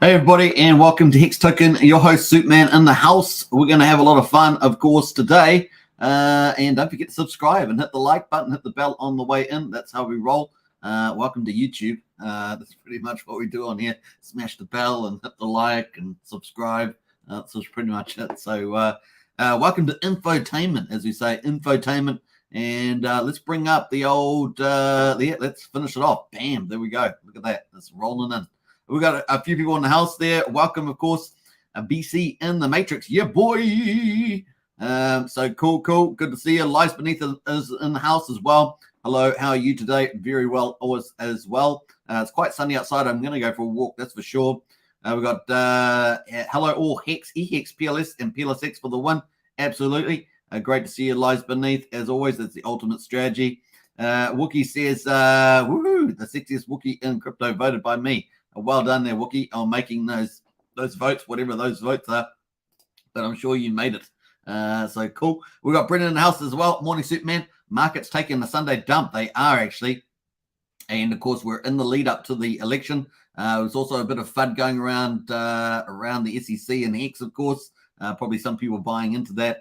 Hey everybody, and welcome to Hex Token, your host Superman in the house. We're going to have a lot of fun, of course, today. And don't forget to subscribe and hit the like button, hit the bell on the way in. That's how we roll. Welcome to YouTube. That's pretty much what we do on here. Smash the bell and hit the like and subscribe. That's pretty much it. So welcome to infotainment, as we say, infotainment. And let's bring up the old, let's finish it off. Bam, there we go. Look at that. It's rolling in. We've got a few people in the house there. Welcome, of course, BC in the Matrix. Yeah, boy. So cool. Good to see you. Lies Beneath is in the house as well. Hello, how are you today? Very well, always as well. It's quite sunny outside. I'm going to go for a walk, that's for sure. We've got hello all Hex, EHEX, PLS, and PLSX for the win. Absolutely. Great to see you, Lies Beneath. As always, that's the ultimate strategy. Wookie says, woohoo, the sexiest Wookie in crypto voted by me. Well done there, Wookie, on making those votes, whatever those votes are. But I'm sure you made it. So cool. We've got Brendan in the house as well. Morning, Superman. Markets taking the Sunday dump. They are actually. And, of course, we're in the lead up to the election. There's also a bit of FUD going around the SEC and Hex, of course. Probably some people buying into that.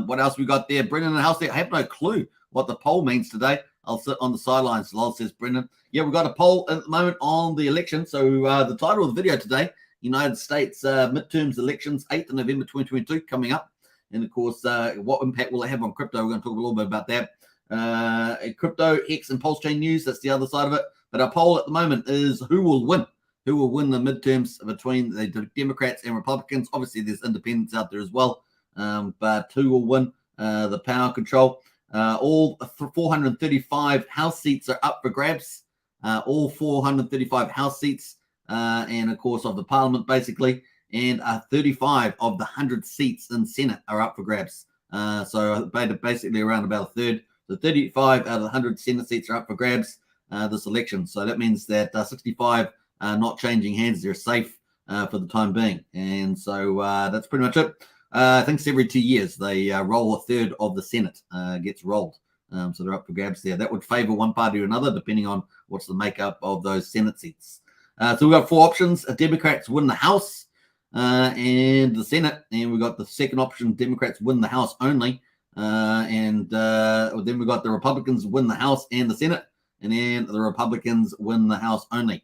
What else we got there? Brendan in the house there. I have no clue what the poll means today. I'll sit on the sidelines, lol, says Brendan. Yeah, we've got a poll at the moment on the election. So the title of the video today, United States midterms elections, 8th of November 2022 coming up. And, of course, what impact will it have on crypto? We're going to talk a little bit about that. Crypto, Hex, and Pulsechain news, that's the other side of it. But our poll at the moment is who will win? Who will win the midterms between the Democrats and Republicans? Obviously, there's independents out there as well. But who will win the power control? All 435 House seats are up for grabs. All 435 House seats, and of course of the Parliament basically, and 35 of the 100 seats in Senate are up for grabs. So basically around about a third. So 35 out of the 100 Senate seats are up for grabs this election. So that means that 65 are not changing hands. They're safe for the time being. And so that's pretty much it. I think it's every 2 years they roll a third of the Senate gets rolled. So they're up for grabs there. That would favor one party or another, depending on what's the makeup of those Senate seats. So we've got four options. Democrats win the House and the Senate. And we've got the second option, Democrats win the House only. And then we've got the Republicans win the House and the Senate. And then the Republicans win the House only.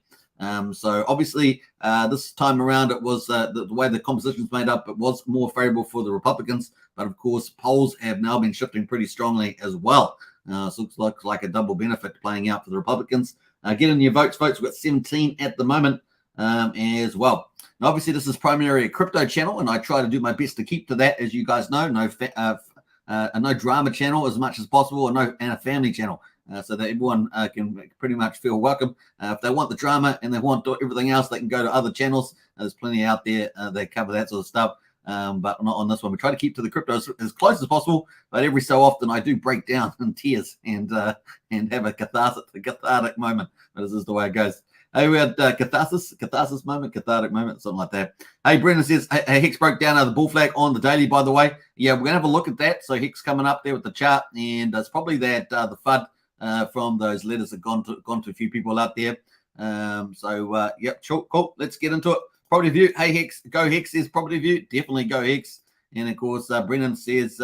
So obviously this time around it was the way the composition's made up, it was more favorable for the Republicans, but of course polls have now been shifting pretty strongly as well. So it looks like a double benefit playing out for the Republicans. Get in your votes. We've got 17 at the moment as well. Now obviously this is primarily a crypto channel, and I try to do my best to keep to that, as you guys know. No drama channel as much as possible, and a family channel. So that everyone can pretty much feel welcome. If they want the drama and they want everything else, they can go to other channels. There's plenty out there that cover that sort of stuff, but not on this one. We try to keep to the crypto as close as possible, but every so often I do break down in tears and have a cathartic moment. But this is the way it goes. Hey, we had cathartic moment, something like that. Hey, Brendan says, hey, Hex broke down the bull flag on the daily, by the way. Yeah, we're going to have a look at that. So Hex coming up there with the chart, and it's probably that the FUD from those letters have gone to a few people out there. Yep, cool. Let's get into it. Property view. Hey, Hex, go Hex is property view. Definitely go Hex. And of course, Brennan says,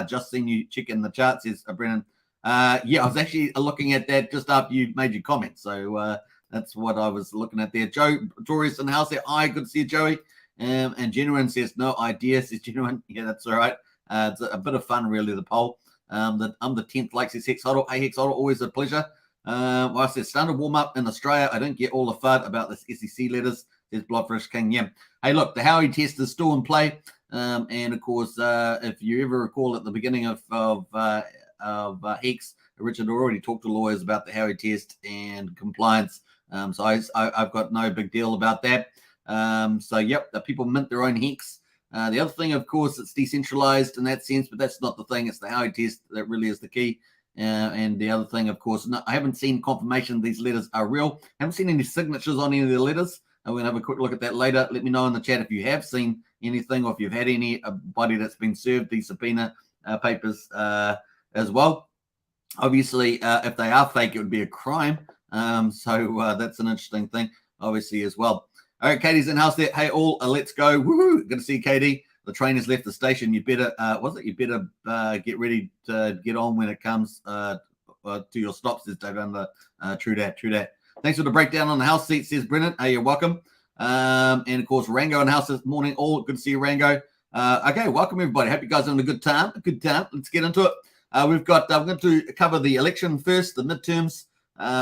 just seen you check in the chart, says Brennan. Yeah, I was actually looking at that just after you made your comment. So that's what I was looking at there. Joe Doris in the house there. Hi, good to see you, Joey. And Genuine says, no idea, says Genuine. Yeah, that's all right. It's a bit of fun, really, the poll. I'm the 10th, like says Hex Huddle. Hey, Hex Huddle, always a pleasure. Well, I said, starting to warm up in Australia. I don't get all the FUD about this SEC letters, says Bloodfish King. Yeah. Hey, look, the Howey test is still in play. And of course, if you ever recall at the beginning of Hex, Richard already talked to lawyers about the Howey test and compliance. So I've got no big deal about that. So, yep, the people mint their own Hex. The other thing, of course, it's decentralized in that sense, but that's not the thing. It's the Howey test that really is the key. And the other thing, of course, I haven't seen confirmation these letters are real. I haven't seen any signatures on any of the letters. We're going to have a quick look at that later. Let me know in the chat if you have seen anything, or if you've had anybody that's been served these subpoena papers as well. Obviously, if they are fake, it would be a crime. So that's an interesting thing, obviously, as well. All right, Katie's in house there. Hey, all, let's go. Woo-hoo. Good to see you, Katie. The train has left the station. You better, you better get ready to get on when it comes to your stops, says David Under. True that. Thanks for the breakdown on the house seat, says Brennan. Hey, you're welcome. And of course, Rango in house this morning. All good to see you, Rango. Okay, welcome everybody. Hope you guys are having a good time. Let's get into it. We're going to cover the election first, the midterms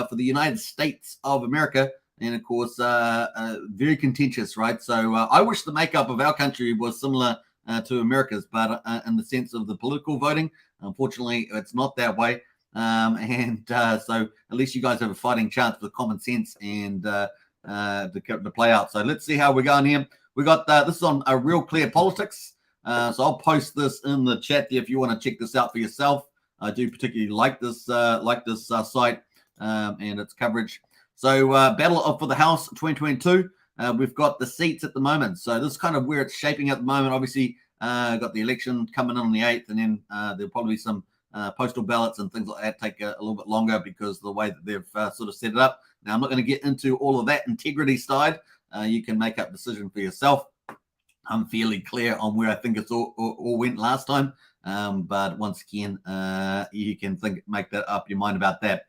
for the United States of America. And of course, very contentious, right? So I wish the makeup of our country was similar to America's, but in the sense of the political voting, unfortunately, it's not that way. So at least you guys have a fighting chance with common sense and to play out. So let's see how we're going here. We got this is on a Real Clear Politics. So I'll post this in the chat there if you want to check this out for yourself. I do particularly like this site and its coverage. So Battle for the House 2022. We've got the seats at the moment. So this is kind of where it's shaping at the moment. Obviously, got the election coming on the 8th, and then there'll probably be some postal ballots and things like that take a little bit longer because of the way that they've sort of set it up. Now, I'm not going to get into all of that integrity side. You can make up a decision for yourself. I'm fairly clear on where I think it's all went last time. But once again, you can make that up your mind about that.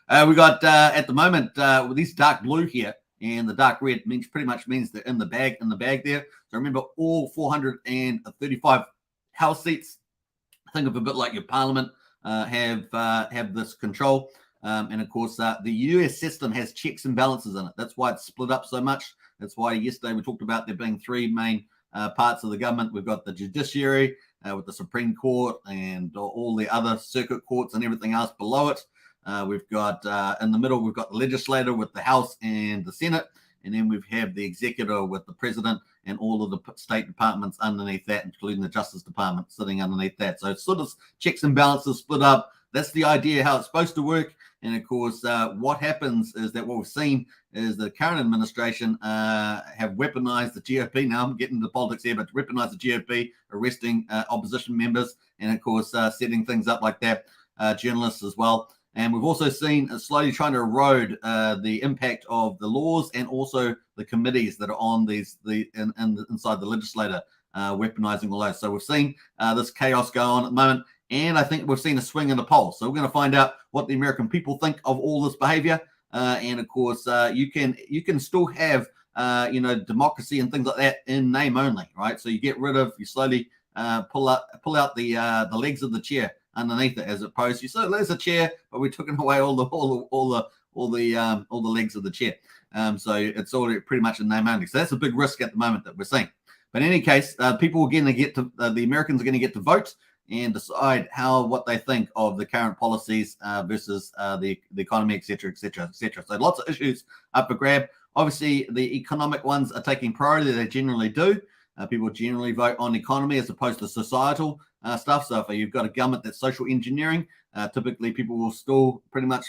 We got at the moment with this dark blue here and the dark red pretty much means they're in the bag there. So remember, all 435 house seats. Think of a bit like your parliament have this control. And of course, the US system has checks and balances in it. That's why it's split up so much. That's why yesterday we talked about there being three main parts of the government. We've got the judiciary with the Supreme Court and all the other circuit courts and everything else below it. We've got in the middle, we've got the legislature with the House and the Senate. And then we have the executive with the president and all of the state departments underneath that, including the Justice Department sitting underneath that. So it's sort of checks and balances split up. That's the idea how it's supposed to work. And of course, what happens is that what we've seen is the current administration have weaponized the GOP. Now I'm getting into politics here, but weaponized the GOP, arresting opposition members, and of course, setting things up like that, journalists as well. And we've also seen slowly trying to erode the impact of the laws and also the committees that are on inside the legislature, weaponizing all those. So we've seen this chaos go on at the moment. And I think we've seen a swing in the polls. So we're going to find out what the American people think of all this behavior. And of course, you can still have democracy and things like that in name only, right? So you slowly pull out the legs of the chair underneath it, as opposed to so there's a chair, but we're taking away all the legs of the chair. So it's all pretty much in name only. So that's a big risk at the moment that we're seeing. But in any case, people are going to get to the Americans are going to get to vote and decide what they think of the current policies versus the economy, et cetera, et cetera, et cetera. So lots of issues up for grab. Obviously, the economic ones are taking priority. They generally do. People generally vote on economy as opposed to societal stuff. So if you've got a government that's social engineering, typically people will still pretty much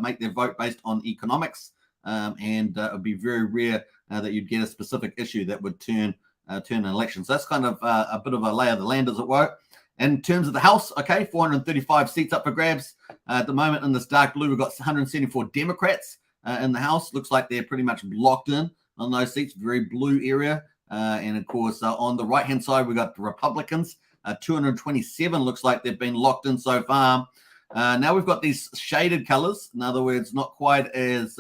make their vote based on economics. And it would be very rare that you'd get a specific issue that would turn an election. So that's kind of a bit of a lay of the land, as it were. In terms of the House, okay, 435 seats up for grabs. At the moment in this dark blue, we've got 174 Democrats in the House. Looks like they're pretty much locked in on those seats, very blue area. And of course, on the right-hand side, we've got the Republicans. 227 looks like they've been locked in so far. Now we've got these shaded colors. In other words, not quite as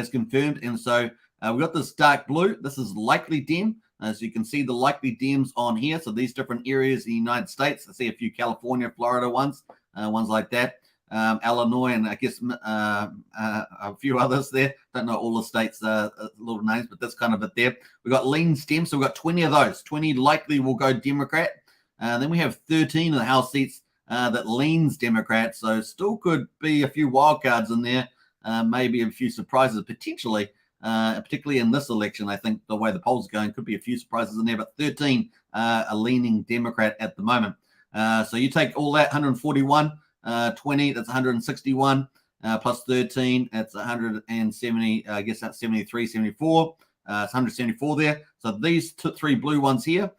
confirmed. And so we've got this dark blue. This is likely Dem. So you can see the likely Dems on here. So these different areas in the United States. I see a few California, Florida ones like that. Illinois, and I guess a few others there. Don't know all the states' little names, but that's kind of it there. We've got lean Dem. So we've got 20 of those. 20 likely will go Democrat. Then we have 13 of the House seats that leans Democrat. So still could be a few wild cards in there. Maybe a few surprises potentially. Particularly in this election, I think the way the polls are going could be a few surprises in there, but 13 are leaning Democrat at the moment. So you take all that, 141, 20, that's 161, plus 13, that's 170, I guess that's 73, 74, it's 174 there. So these three blue ones here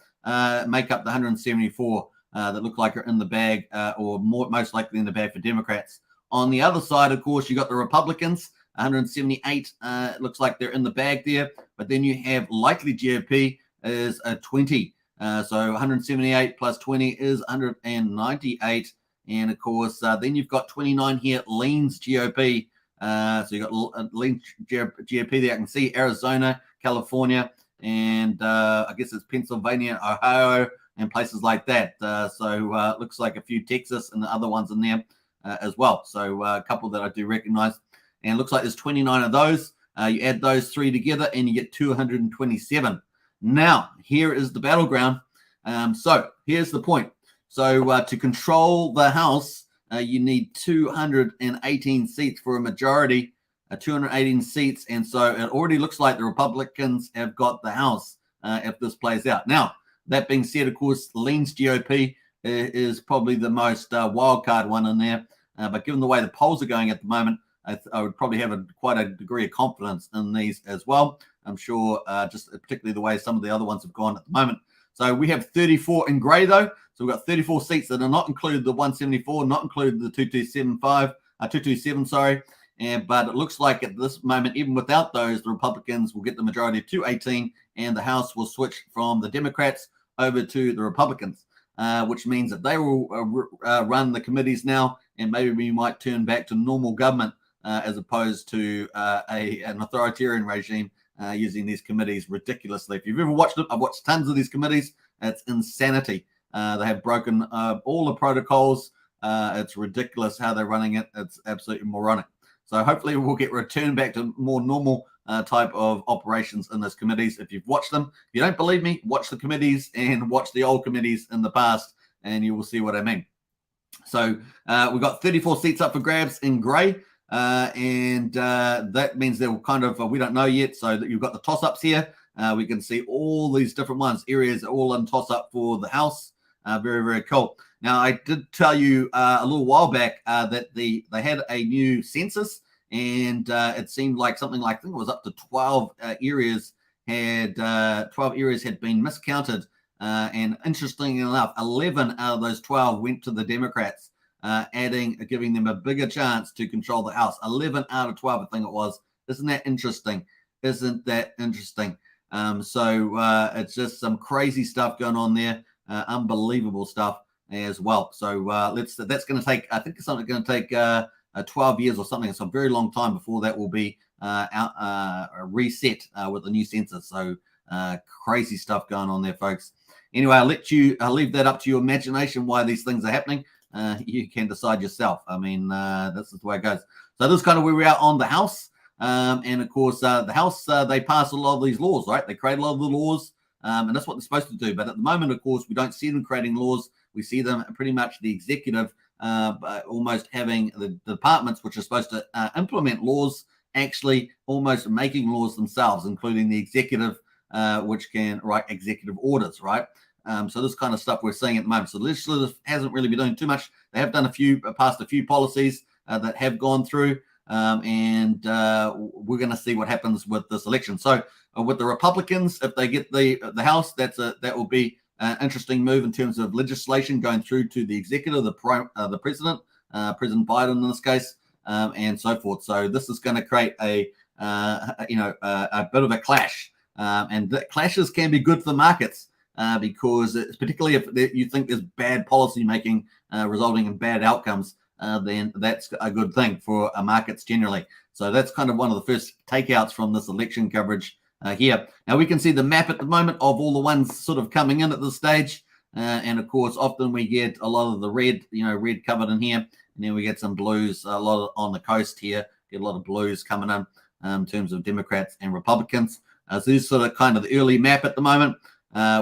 make up the 174 that look like are in the bag or most likely in the bag for Democrats. On the other side, of course, you got the Republicans. 178 looks like they're in the bag there. But then you have likely GOP is a 20. So 178 plus 20 is 198. And of course, then you've got 29 here, leans GOP. So you've got lean GOP there. I can see Arizona, California, and I guess it's Pennsylvania, Ohio, and places like that. So it looks like a few Texas and the other ones in there as well. So a couple that I do recognize. And it looks like there's 29 of those. You add those three together and you get 227. Now, here is the battleground. So here's the point. So to control the House, you need 218 seats for a majority, 218 seats. And so it already looks like the Republicans have got the House if this plays out. Now, that being said, of course, leans GOP is probably the most wild card one in there. But given the way the polls are going at the moment, I would probably have quite a degree of confidence in these as well. I'm sure just particularly the way some of the other ones have gone at the moment. So we have 34 in grey, though. So we've got 34 seats that are not included the 174, not included the 227, sorry. But it looks like at this moment, even without those, the Republicans will get the majority of 218, and the House will switch from the Democrats over to the Republicans, which means that they will run the committees now, and maybe we might turn back to normal government as opposed to an authoritarian regime using these committees ridiculously. If you've ever watched it, I've watched tons of these committees. It's insanity. They have broken all the protocols. It's ridiculous how they're running it. It's absolutely moronic. So hopefully we'll get returned back to more normal type of operations in those committees. If you've watched them, if you don't believe me, watch the committees and watch the old committees in the past, and you will see what I mean. So we've got 34 seats up for grabs in grey. And that means they'll kind of, we don't know yet. So that you've got the toss-ups here. We can see all these different ones, areas all in toss-up for the House. Very, very cool. Now, I did tell you a little while back that they had a new census, and it seemed like something like, I think it was up to 12 areas had been miscounted. And interestingly enough, 11 out of those 12 went to the Democrats. Giving them a bigger chance to control the House. 11 out of 12, I think it was. Isn't that interesting? So it's just some crazy stuff going on there. Unbelievable stuff as well. So that's going to take, I think it's something going to take 12 years or something. It's a very long time before that will be reset with the new census. So crazy stuff going on there, folks. Anyway, I'll leave that up to your imagination why these things are happening. You can decide yourself. I mean, this is the way it goes. So this is kind of where we are on the House. And of course, the House, they pass a lot of these laws, right? They create a lot of the laws, and that's what they're supposed to do. But at the moment, of course, we don't see them creating laws. We see them pretty much the executive almost having the departments which are supposed to implement laws, actually almost making laws themselves, including the executive, which can write executive orders, right? So this kind of stuff we're seeing at the moment. So the legislative hasn't really been doing too much. They have done passed a few policies that have gone through, and we're going to see what happens with this election. So with the Republicans, if they get the House, that will be an interesting move in terms of legislation going through to the executive, the president, President Biden in this case, and so forth. So this is going to create a bit of a clash, and the clashes can be good for the markets. Because particularly if you think there's bad policy making resulting in bad outcomes, then that's a good thing for markets generally. So that's kind of one of the first takeouts from this election coverage here. Now we can see the map at the moment of all the ones sort of coming in at this stage. And of course, often we get a lot of the red covered in here. And then we get some blues, a lot on the coast here, get a lot of blues coming in terms of Democrats and Republicans. So this is sort of kind of the early map at the moment.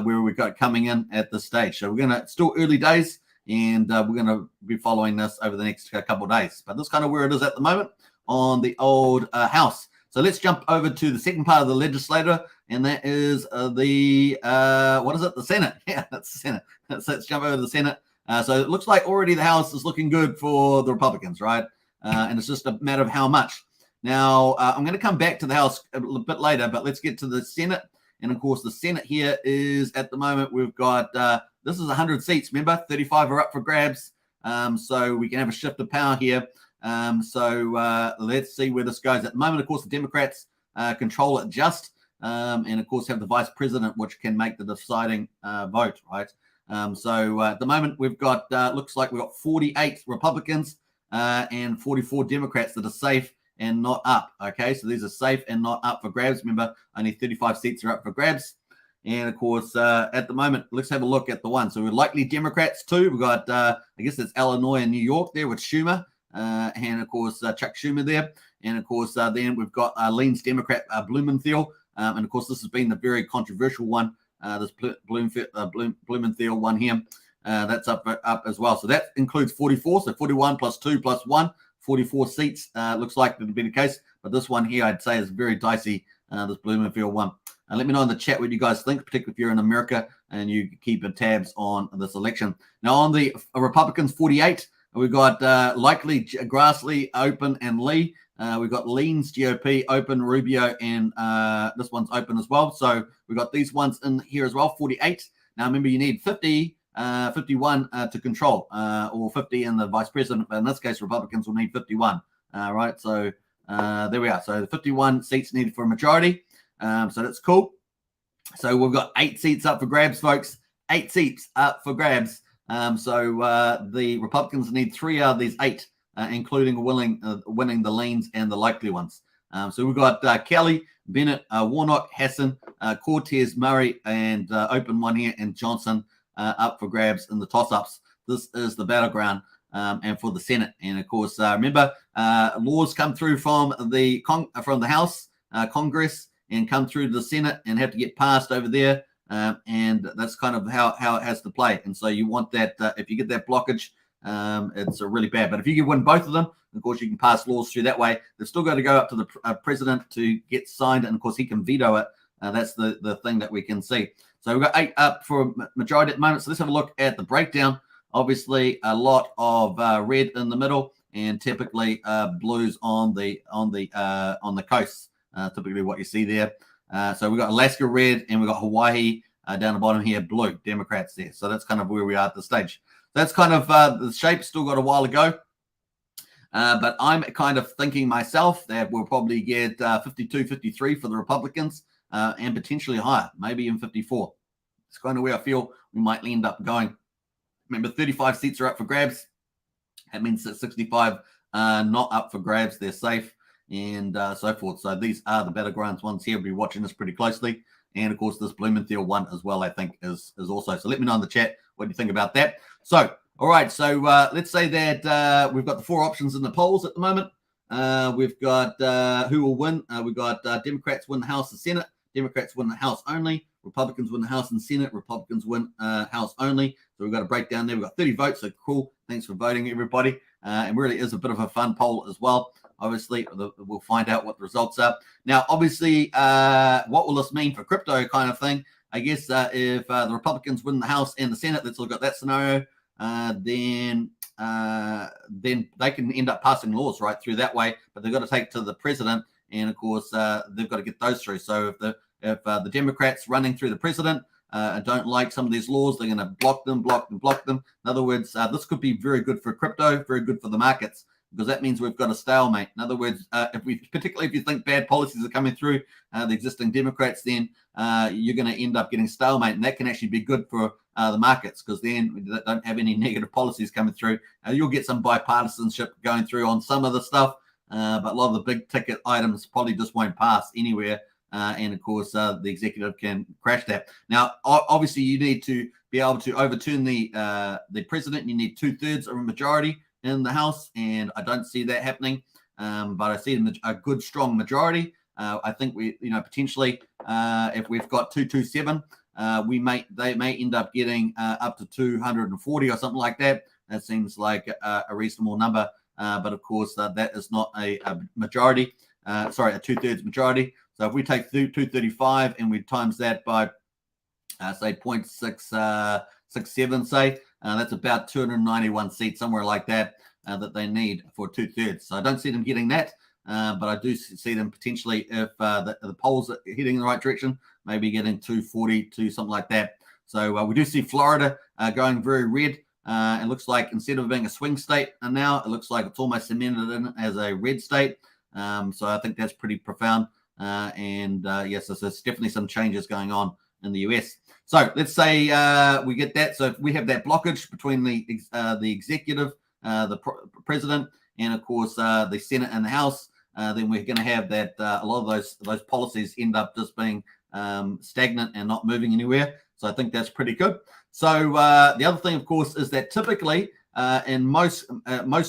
Where we've got coming in at this stage. So still early days, and we're going to be following this over the next couple of days. But this is kind of where it is at the moment on the old House. So let's jump over to the second part of the legislature, and that is the Senate. Yeah, that's the Senate. Let's jump over to the Senate. So it looks like already the House is looking good for the Republicans, right? And it's just a matter of how much. Now, I'm going to come back to the House a bit later, but let's get to the Senate. And of course, the Senate here is at the moment, we've got, this is 100 seats. Remember, 35 are up for grabs. So we can have a shift of power here. So let's see where this goes. At the moment, of course, the Democrats control it just, and of course have the vice president, which can make the deciding vote, right? So at the moment, we've got, looks like we've got 48 Republicans and 44 Democrats that are safe and not up. Okay, so these are safe and not up for grabs. Remember, only 35 seats are up for grabs. And of course, at the moment, let's have a look at the one. So we're likely Democrats too. We've got, I guess it's Illinois and New York there with Schumer, and of course, Chuck Schumer there. And of course, then we've got Lean's Democrat Blumenthal. And of course, this has been the very controversial one. This Blumenthal one here, that's up as well. So that includes 44. So 41 plus 2 plus 1, 44 seats. Looks like it'll be the case. But this one here, I'd say, is very dicey, this Blumenthal one. Let me know in the chat what you guys think, particularly if you're in America and you keep tabs on this election. Now, on the Republicans 48, we've got likely Grassley, Open, and Lee. We've got Lean's GOP, Open, Rubio, and this one's open as well. So we've got these ones in here as well, 48. Now, remember, you need 50, 51 to control, or 50 in the vice president. But in this case, Republicans will need 51, right? So there we are. So 51 seats needed for a majority. So that's cool. So we've got 8 seats up for grabs, folks. 8 seats up for grabs. So the Republicans need 3 out of these 8, including winning the leans and the likely ones. So we've got Kelly, Bennett, Warnock, Hassan, Cortez, Murray, and open one here, and Johnson up for grabs in the toss-ups. This is the battleground, and for the Senate. And of course, remember, laws come through from the House, Congress, and come through to the Senate and have to get passed over there. And that's kind of how it has to play. And so you want that, if you get that blockage, it's really bad. But if you can win both of them, of course, you can pass laws through that way. They've still got to go up to the president to get signed. And of course, he can veto it. That's the thing that we can see. So we've got 8 up for majority at the moment. So let's have a look at the breakdown. Obviously, a lot of red in the middle, and typically blues on the coast. Typically what you see there. So we've got Alaska red, and we've got Hawaii down the bottom here, blue, Democrats there. So that's kind of where we are at this stage. That's kind of the shape. Still got a while to go. But I'm kind of thinking myself that we'll probably get 52, 53 for the Republicans, and potentially higher, maybe even 54. It's kind of where I feel we might end up going. Remember, 35 seats are up for grabs. That means that 65 not up for grabs. They're safe, and so forth. So these are the battlegrounds ones here. We'll be watching this pretty closely. And of course, this Blumenthal one as well, I think, is also. So let me know in the chat what you think about that. So, all right. So let's say that we've got the 4 options in the polls at the moment. We've got who will win. We've got Democrats win the House and Senate. Democrats win the House only. Republicans win the House and Senate. Republicans win House only. So we've got a breakdown there. We've got 30 votes. So cool. Thanks for voting, everybody. And really is a bit of a fun poll as well. Obviously, we'll find out what the results are. Now, obviously, what will this mean for crypto kind of thing? I guess if the Republicans win the House and the Senate, let's look at that scenario, then they can end up passing laws right through that way, but they've got to take to the president, and of course, they've got to get those through. So if the Democrats running through the president don't like some of these laws, they're going to block them. In other words, this could be very good for crypto, very good for the markets, because that means we've got a stalemate. In other words, particularly if you think bad policies are coming through the existing Democrats, then you're going to end up getting stalemate, and that can actually be good for the markets, because then we don't have any negative policies coming through. You'll get some bipartisanship going through on some of the stuff, but a lot of the big ticket items probably just won't pass anywhere. And of course, the executive can crash that. Now, obviously, you need to be able to overturn the president. You need 2/3 of a majority in the House, and I don't see that happening. But I see a good, strong majority. I think potentially, if we've got 227, they may end up getting up to 240 or something like that. That seems like a reasonable number. But of course, that is not a majority. A 2/3 majority. So if we take 235 and we times that by, say, 0.667, say, that's about 291 seats, somewhere like that, that they need for 2/3. So I don't see them getting that, but I do see them potentially, if the polls are heading in the right direction, maybe getting 240 to something like that. So we do see Florida going very red. It looks like instead of being a swing state, and now it looks like it's almost cemented in as a red state. So I think that's pretty profound. Yes, so there's definitely some changes going on in the US. So let's say we get that. So if we have that blockage between the executive, the president, and of course the Senate and the House, then we're going to have that a lot of those policies end up just being stagnant and not moving anywhere. So I think that's pretty good. So the other thing, of course, is that typically in most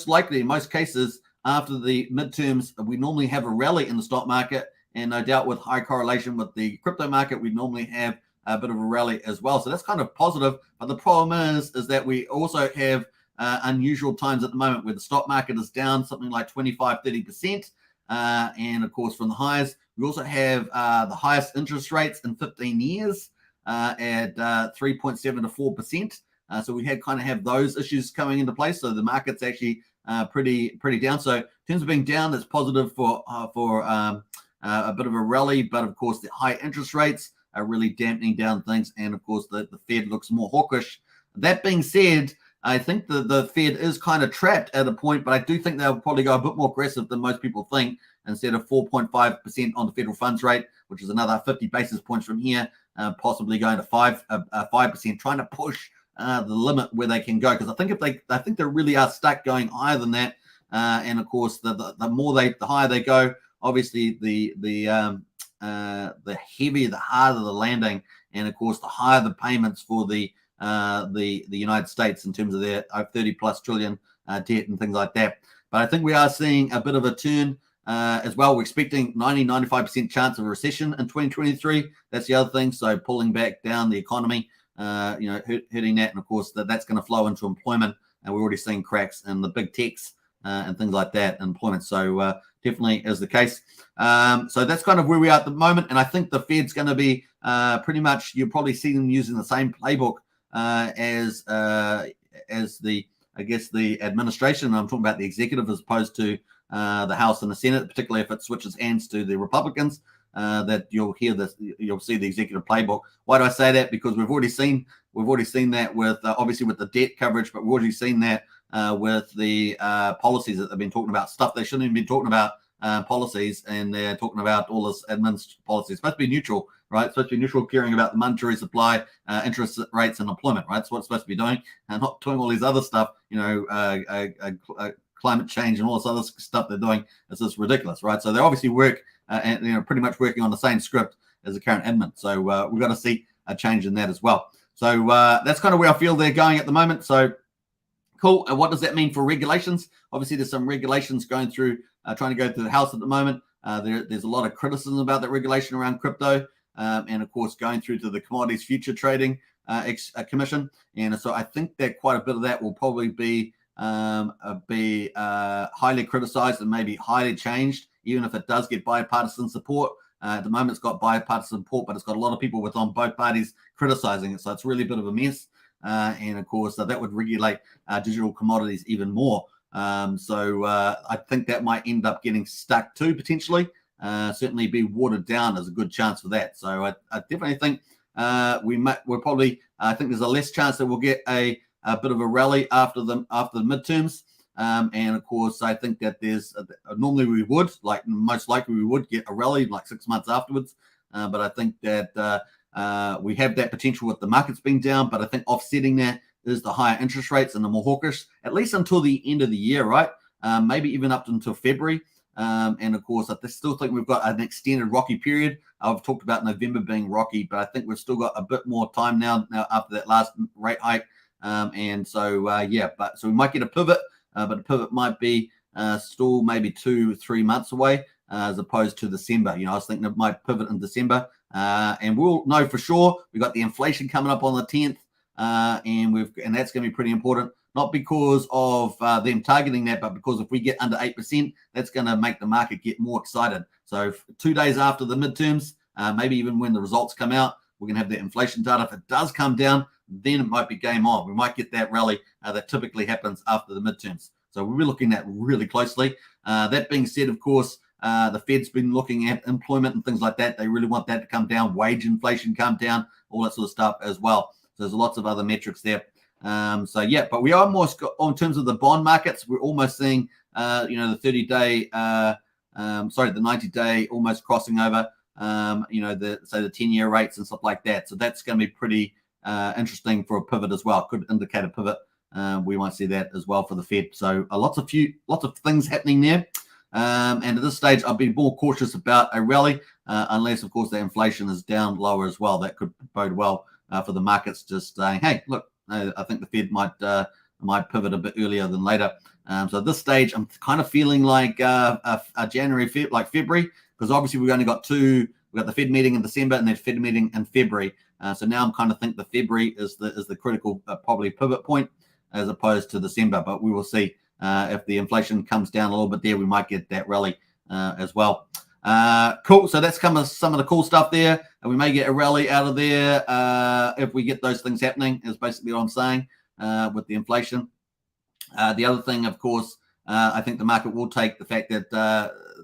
likely in most cases after the midterms, we normally have a rally in the stock market, and no doubt with high correlation with the crypto market, we normally have a bit of a rally as well. So that's kind of positive. But the problem is that we also have unusual times at the moment where the stock market is down something like 25-30%. And of course, from the highs, we also have the highest interest rates in 15 years at 3.7 to 4%. So we kind of have those issues coming into place. So the market's actually pretty down. So in terms of being down, that's positive for a bit of a rally. But of course, the high interest rates are really dampening down things. And of course, the Fed looks more hawkish. That being said, I think the Fed is kind of trapped at a point, but I do think they'll probably go a bit more aggressive than most people think. Instead of 4.5% on the federal funds rate, which is another 50 basis points from here, possibly going to 5%, trying to push the limit where they can go. Because I think they really are stuck going higher than that. And of course, the higher they go, obviously the heavier, the harder the landing, and of course the higher the payments for the United States in terms of their 30+ trillion debt and things like that. But I think we are seeing a bit of a turn as well. We're expecting 95% chance of a recession in 2023. That's the other thing. So pulling back down the economy, hurting that, and of course that's going to flow into employment. And we're already seeing cracks in the big techs and things like that, employment. So definitely is the case. So that's kind of where we are at the moment. And I think the Fed's going to be pretty much, you'll probably see them using the same playbook as the administration. I'm talking about the executive as opposed to the House and the Senate, particularly if it switches hands to the Republicans. That you'll see the executive playbook. Why do I say that? Because we've already seen that with obviously with the debt coverage, but we've already seen that with the policies that they've been talking about, stuff they shouldn't even be talking about, policies, and they're talking about all this administrative policy. It's supposed to be neutral, right? It's supposed to be neutral, caring about the monetary supply, interest rates, and employment, right? That's what it's supposed to be doing, and not doing all these other stuff, climate change and all this other stuff they're doing. It's just ridiculous, right? So they obviously work and pretty much working on the same script as the current admin. So we've got to see a change in that as well. So that's kind of where I feel they're going at the moment. So cool. And what does that mean for regulations? Obviously, there's some regulations going through, trying to go through the House at the moment. There's a lot of criticism about that regulation around crypto, and of course going through to the Commodities Future Trading Commission. And so I think that quite a bit of that will probably be highly criticized and maybe highly changed, even if it does get bipartisan support. At the moment, it's got bipartisan support, but it's got a lot of people on both parties criticizing it. So it's really a bit of a mess. And of course, that would regulate digital commodities even more. So I think that might end up getting stuck too, potentially. Certainly be watered down. There's a good chance for that. So I definitely think we'll probably, I think there's a less chance that we'll get a bit of a rally after the midterms. And of course, I think that there's normally we would, like most likely we would get a rally like 6 months afterwards. But I think that we have that potential with the markets being down. But I think offsetting that is the higher interest rates and the more hawkish, at least until the end of the year, right? Maybe even up until February. And of course, I still think we've got an extended rocky period. I've talked about November being rocky, but I think we've still got a bit more time now after that last rate hike. And so, so we might get a pivot, but the pivot might be still maybe 2-3 months away as opposed to December. I was thinking it might pivot in December, and we'll know for sure. We've got the inflation coming up on the 10th, and that's going to be pretty important. Not because of them targeting that, but because if we get under 8%, that's going to make the market get more excited. So 2 days after the midterms, maybe even when the results come out, we're going to have the inflation data. If it does come down, then it might be game on. We might get that rally that typically happens after the midterms. So we'll be looking at really closely. That being said, of course, the Fed's been looking at employment and things like that. They really want that to come down, wage inflation come down, all that sort of stuff as well. So there's lots of other metrics there So yeah, but we are more in terms of the bond markets. We're almost seeing, the 30-day, the 90-day almost crossing over. The 10-year rates and stuff like that. So that's going to be pretty interesting for a pivot as well. Could indicate a pivot. We might see that as well for the Fed. So lots of things happening there. And at this stage, I'll be more cautious about a rally, unless, of course, the inflation is down lower as well. That could bode well for the markets. Just saying, hey, look, I think the Fed might pivot a bit earlier than later. So at this stage, I'm kind of feeling like a January, February, because obviously we've only got two. We've got the Fed meeting in December and then Fed meeting in February. So now I'm kind of think the February is the critical probably pivot point as opposed to December. But we will see if the inflation comes down a little bit there. We might get that rally as well. Cool. So that's some of the cool stuff there. And we may get a rally out of there if we get those things happening, is basically what I'm saying with the inflation. The other thing, of course, I think the market will take the fact that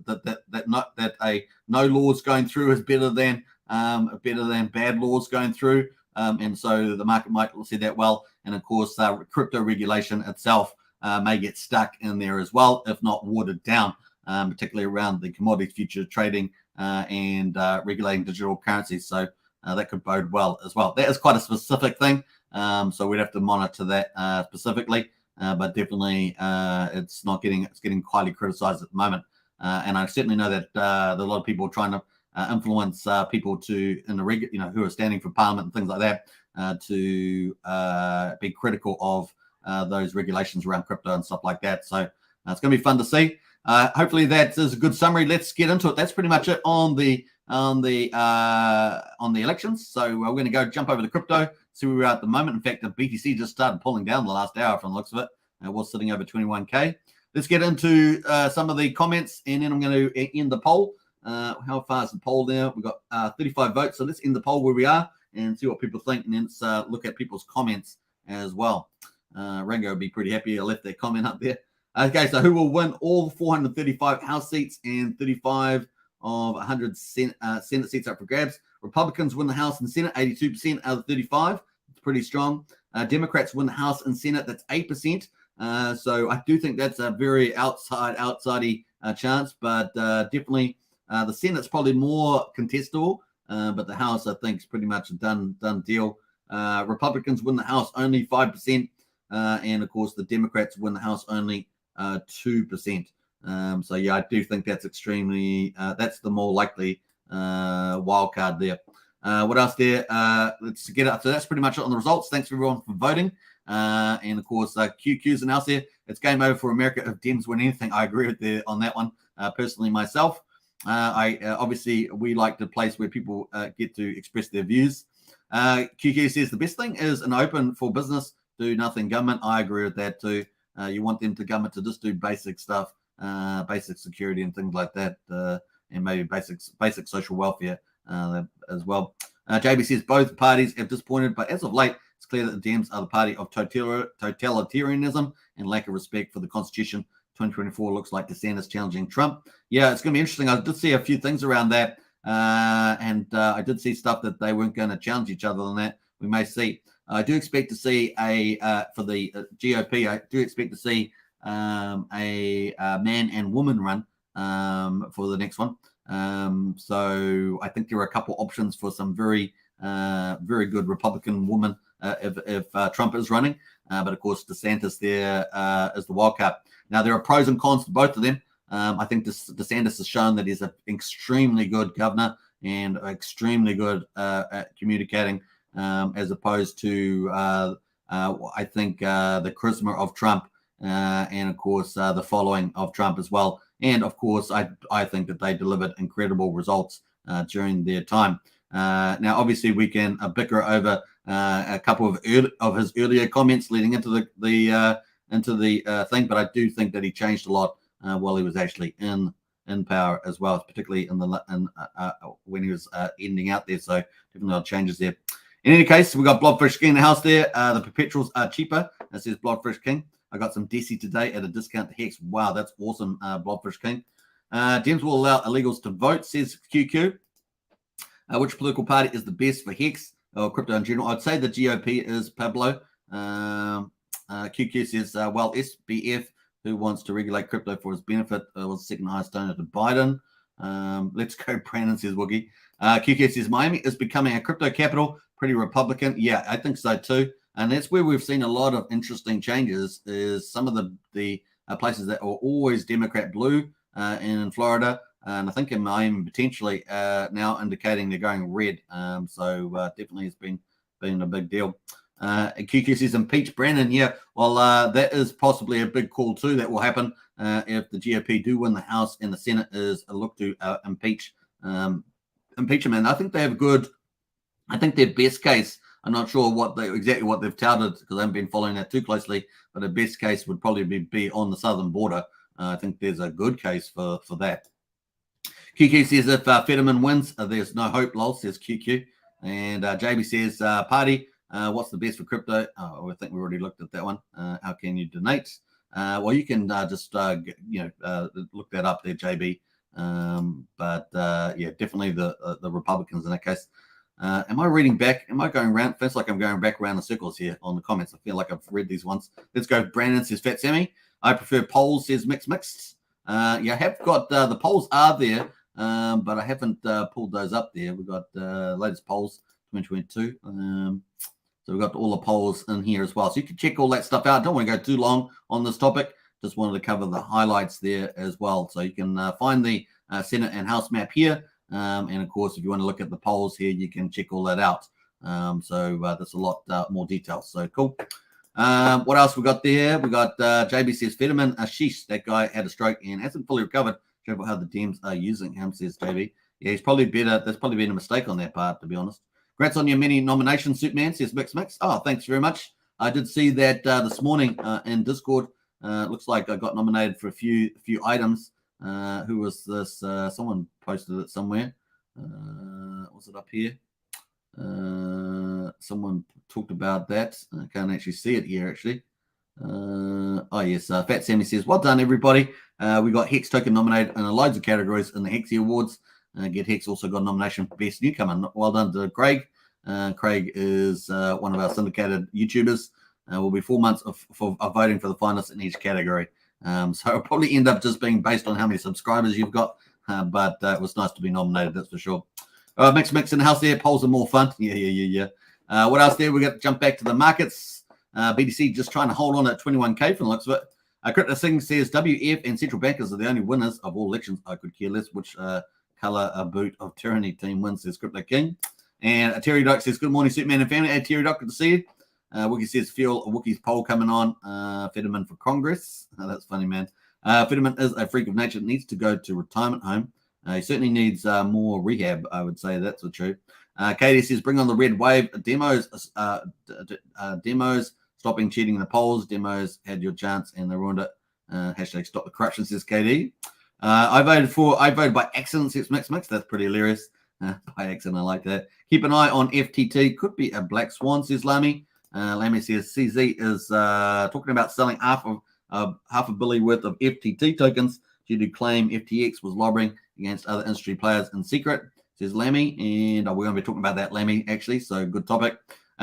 that a no laws going through is better than bad laws going through, and so the market might see that well. And of course, crypto regulation itself may get stuck in there as well, if not watered down, particularly around the commodity future trading and regulating digital currencies. So that could bode well as well. That is quite a specific thing, so we'd have to monitor that specifically. But definitely, it's getting highly criticized at the moment. And I certainly know that there are a lot of people trying to influence people who are standing for parliament and things like that to be critical of those regulations around crypto and stuff like that. So it's going to be fun to see. Hopefully that is a good summary. Let's get into it. That's pretty much it on the elections. So we're going to jump over to crypto, see where we are at the moment. In fact, the BTC just started pulling down the last hour from the looks of it. It was sitting over 21K. Let's get into some of the comments, and then I'm going to end the poll. How far is the poll now? We've got 35 votes. So let's end the poll where we are and see what people think, and then let's look at people's comments as well. Rango would be pretty happy. I left their comment up there. Okay, so who will win all 435 House seats and 35 of 100 Senate seats up for grabs? Republicans win the House and Senate, 82% out of 35. It's pretty strong. Democrats win the House and Senate. That's 8%. So I do think that's a very outside-y chance, but definitely the Senate's probably more contestable, but the House, I think, is pretty much a done deal. Republicans win the House only 5%, and, of course, the Democrats win the House only 2%. So, yeah, I do think that's that's the more likely wild card there. What else there? Let's get up. So that's pretty much it on the results. Thanks, everyone, for voting. And, of course, QQ's announced here. It's game over for America if Dems win anything. I agree with on that one, personally, myself. Obviously, we like the place where people get to express their views. QQ says the best thing is an open for business, do nothing government. I agree with that too. You want them to government to just do basic stuff, basic security and things like that, and maybe basic social welfare as well. JB says both parties have disappointed, but as of late, it's clear that the Dems are the party of totalitarianism and lack of respect for the Constitution. 2024 looks like DeSantis challenging Trump. Yeah, it's going to be interesting. I did see a few things around that, and I did see stuff that they weren't going to challenge each other on that. We may see. I do expect to see for the GOP, I do expect to see a man and woman run for the next one. So I think there are a couple options for some very good Republican woman if Trump is running. But of course, DeSantis there is the wild card. Now, there are pros and cons to both of them. I think DeSantis has shown that he's an extremely good governor and extremely good at communicating, as opposed to, I think, the charisma of Trump and, of course, the following of Trump as well. And, of course, I think that they delivered incredible results during their time. Now, obviously, we can bicker over a couple of his earlier comments leading into the thing, but I do think that he changed a lot while he was actually in power as well, particularly when he was ending out there. So definitely a lot of changes there. In any case, we got Blobfish King in the house there. The perpetuals are cheaper. That says Blobfish King. I got some DC today at a discount to Hex. Wow, that's awesome, Blobfish King. Dems will allow illegals to vote, says QQ. Which political party is the best for Hex or crypto in general? I'd say the GOP is, Pablo. QQ says, well, SBF, who wants to regulate crypto for his benefit, was the second highest donor to Biden. Let's go, Brandon, says Woogie. QQ says, Miami is becoming a crypto capital, pretty Republican. Yeah, I think so too. And that's where we've seen a lot of interesting changes, is some of the places that are always Democrat blue in Florida. And I think in Miami potentially now indicating they're going red. So definitely it's been a big deal. QQ says impeach Brandon. Yeah, well, that is possibly a big call too. That will happen if the GOP do win the House and the Senate is a look to impeach him. And I think they have good. I think their best case. I'm not sure exactly what they've touted because I haven't been following that too closely. But the best case would probably be on the southern border. I think there's a good case for that. QQ says if Fetterman wins, there's no hope. Lol, says QQ. And JB says party. What's the best for crypto? Oh, I think we already looked at that one. How can you donate? Well, you can just look that up there, JB. But yeah, definitely the Republicans in that case. Am I reading back? Am I going around? Feels like I'm going back around the circles here on the comments. I feel like I've read these ones. Let's go. Brandon says Fat Sammy. I prefer polls, says mixed. Yeah, I have got the polls are there, but I haven't pulled those up there. We've got latest polls 2022. So we've got all the polls in here as well. So you can check all that stuff out. Don't want to go too long on this topic. Just wanted to cover the highlights there as well. So you can find the Senate and House map here. And of course, if you want to look at the polls here, you can check all that out. So there's a lot more details. So cool. What else we got there? We got JB says Fetterman, sheesh, that guy had a stroke and hasn't fully recovered. Show how the Dems are using him, says JB. Yeah, he's probably better. There's probably been a mistake on that part, to be honest. Congrats on your many nominations, Superman, says Mix. Oh, thanks very much. I did see that this morning in Discord. Looks like I got nominated for a few items. Who was this? Someone posted it somewhere. Was it up here? Someone talked about that. I can't actually see it here, actually. Oh, yes. Fat Sammy says, well done, everybody. We got Hex Token nominated in loads of categories in the Hexy Awards. Get Hex also got a nomination for Best Newcomer. Well done to Craig. Craig is one of our syndicated YouTubers. Will be 4 months of voting for the finalists in each category. So it'll probably end up just being based on how many subscribers you've got. But it was nice to be nominated, that's for sure. Mix in the house there. Polls are more fun. Yeah. What else there? We got to jump back to the markets. BTC just trying to hold on at 21K from the looks of it. Crypto Singh says WF and central bankers are the only winners of all elections. I could care less which color a boot of tyranny team wins, says Crypto King. And Terry Doc says, good morning, Superman and family. Hey, Terry Doc, good to see you. Wookie says, feel Wookie's poll coming on. Fetterman for Congress. That's funny, man. Fetterman is a freak of nature. Needs to go to retirement home. He certainly needs more rehab, I would say. That's the truth. Katie says, bring on the red wave. Demos, stopping cheating in the polls. Demos had your chance and they ruined it. Hashtag stop the corruption, says KD. I voted by accident, says Mix. That's pretty hilarious. By accident, I like that. Keep an eye on FTT. Could be a black swan, says Lamy. Lamy says CZ is talking about selling half a billion worth of FTT tokens due to claim FTX was lobbying against other industry players in secret, says Lammy. And we're going to be talking about that, Lammy, actually. So good topic.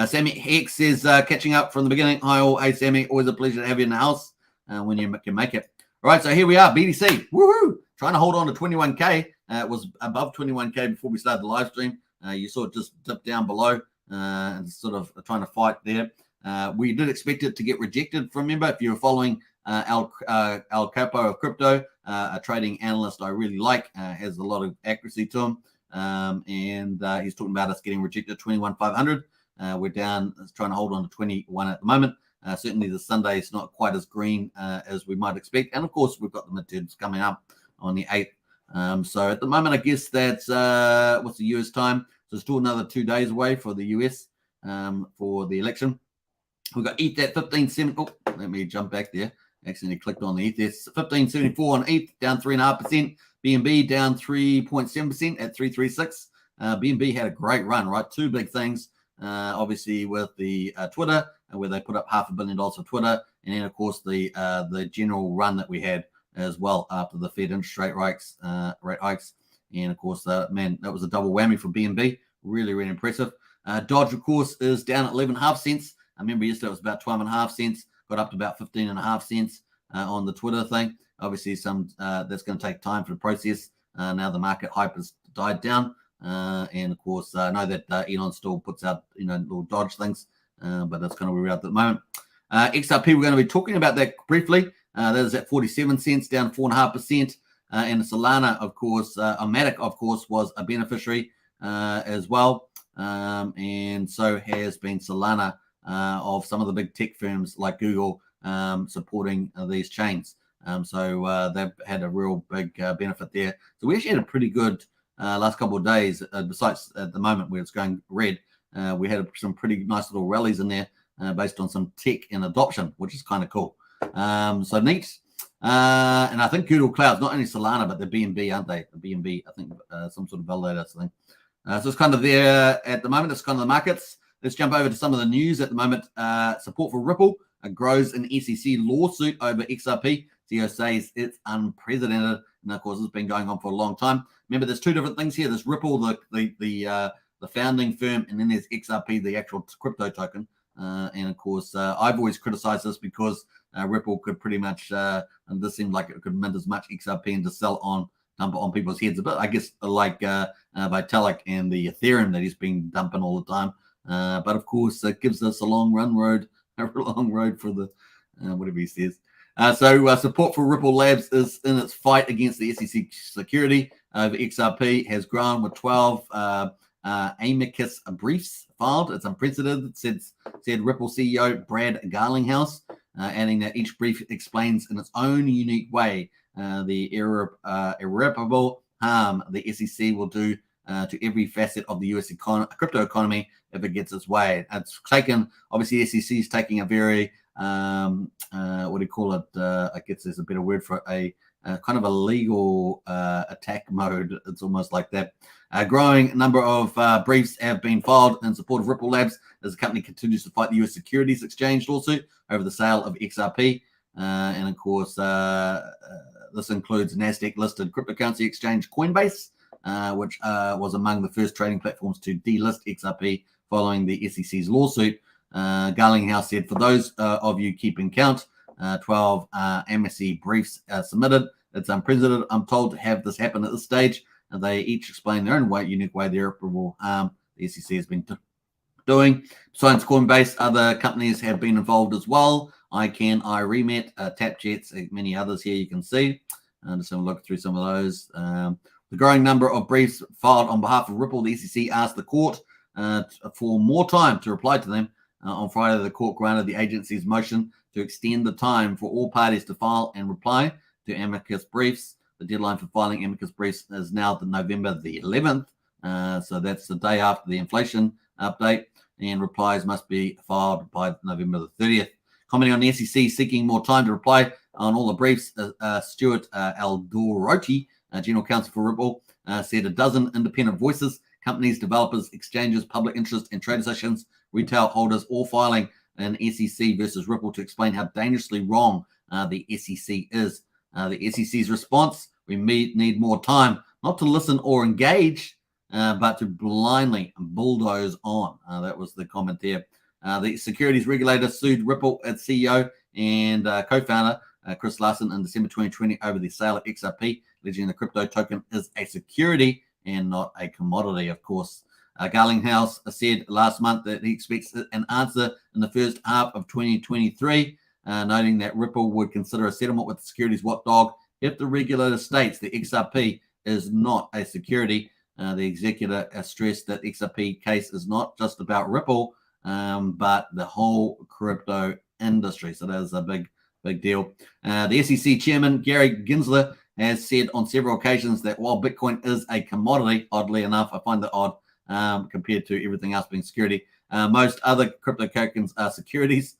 Sammy Hex says catching up from the beginning. Hi all. Hey, Sammy. Always a pleasure to have you in the house when you can make it. All right, so here we are, BTC. Woohoo! Trying to hold on to 21K. It was above 21K before we started the live stream. You saw it just dip down below and sort of trying to fight there. We did expect it to get rejected. Remember, if you were following Al Capo of Crypto, a trading analyst I really like, has a lot of accuracy to him. And he's talking about us getting rejected 21,500. We're down, trying to hold on to 21 at the moment. Certainly the Sunday is not quite as green as we might expect. And of course, we've got the midterms coming up on the 8th. So at the moment, I guess that's, what's the US time? So it's still another 2 days away for the US for the election. We've got ETH at 15.7. Oh, let me jump back there. Accidentally clicked on the ETH. It's 15.74 on ETH, down 3.5%. BNB down 3.7% at 336. BNB had a great run, right? Two big things, obviously with the Twitter, where they put up $500 million for Twitter, and then of course the general run that we had as well after the Fed interest rate hikes, and of course, man, that was a double whammy for BNB. Really, really impressive. Dodge, of course, is down at 11.5 cents. I remember yesterday it was about 12.5 cents, got up to about 15.5 cents on the Twitter thing. Obviously, that's going to take time for the process. Now the market hype has died down. And of course, I know that Elon still puts out, little dodge things, but that's kind of where we're at the moment. XRP, we're going to be talking about that briefly. That is at 47 cents, down 4.5%. And Solana, of course, Matic, of course, was a beneficiary as well. And so has been Solana of some of the big tech firms like Google supporting these chains. So they've had a real big benefit there. So we actually had a pretty good last couple of days, besides at the moment where it's going red. We had some pretty nice little rallies in there based on some tech and adoption, which is kind of cool. So neat. And I think Google Cloud's not only Solana, but the BNB, aren't they? The BNB, I think, some sort of validator thing. So it's kind of there at the moment. It's kind of the markets. Let's jump over to some of the news at the moment. Support for Ripple grows an SEC lawsuit over XRP. CEO says it's unprecedented, and of course, it's been going on for a long time. Remember, there's two different things here. There's Ripple, the founding firm, and then there's XRP, the actual crypto token. And of course, I've always criticized this because Ripple could pretty much, and this seemed like it could mint as much XRP and just sell on dump it on people's heads a bit. I guess like Vitalik and the Ethereum that he's been dumping all the time. But of course, it gives us a long road for the whatever he says. So support for Ripple Labs is in its fight against the SEC security over XRP has grown with 12 amicus briefs filed. It's unprecedented, said Ripple CEO Brad Garlinghouse, adding that each brief explains in its own unique way the irreparable harm the SEC will do to every facet of the U.S. crypto economy if it gets its way. It's taken, obviously, SEC is taking a very, what do you call it? I guess there's a better word for it, kind of a legal attack mode. It's almost like that. A growing number of briefs have been filed in support of Ripple Labs as the company continues to fight the U.S. Securities Exchange lawsuit over the sale of XRP. And of course, this includes NASDAQ-listed cryptocurrency exchange Coinbase, which was among the first trading platforms to delist XRP following the SEC's lawsuit. Garlinghouse said, for those of you keeping count, 12 MSC briefs submitted. It's unprecedented. I'm told to have this happen at this stage. And they each explain their own unique way the irreparable harm the SEC has been doing. Besides Coinbase, other companies have been involved as well. ICANN, iRemit, TapJets, many others here you can see. Just have a look through some of those. The growing number of briefs filed on behalf of Ripple, the SEC asked the court for more time to reply to them. On Friday, the court granted the agency's motion to extend the time for all parties to file and reply to amicus briefs. The deadline for filing amicus briefs is now the November the 11th. So that's the day after the inflation update, and replies must be filed by November the 30th. Commenting on the SEC seeking more time to reply on all the briefs, Stuart Aldoroti, General Counsel for Ripple, said a dozen independent voices, companies, developers, exchanges, public interest, and trade associations, retail holders, all filing an SEC versus Ripple to explain how dangerously wrong the SEC is. The SEC's response, we need more time, not to listen or engage, but to blindly bulldoze on. That was the comment there. The securities regulator sued Ripple, its CEO and co-founder, Chris Larsen, in December 2020 over the sale of XRP, alleging the crypto token is a security and not a commodity, of course. Garlinghouse said last month that he expects an answer in the first half of 2023, noting that Ripple would consider a settlement with the securities watchdog if the regulator states the XRP is not a security. The executor stressed that XRP case is not just about Ripple, but the whole crypto industry. So that is a big deal. The SEC chairman, Gary Gensler, has said on several occasions that while Bitcoin is a commodity, oddly enough, I find that odd compared to everything else being security, most other crypto tokens are securities.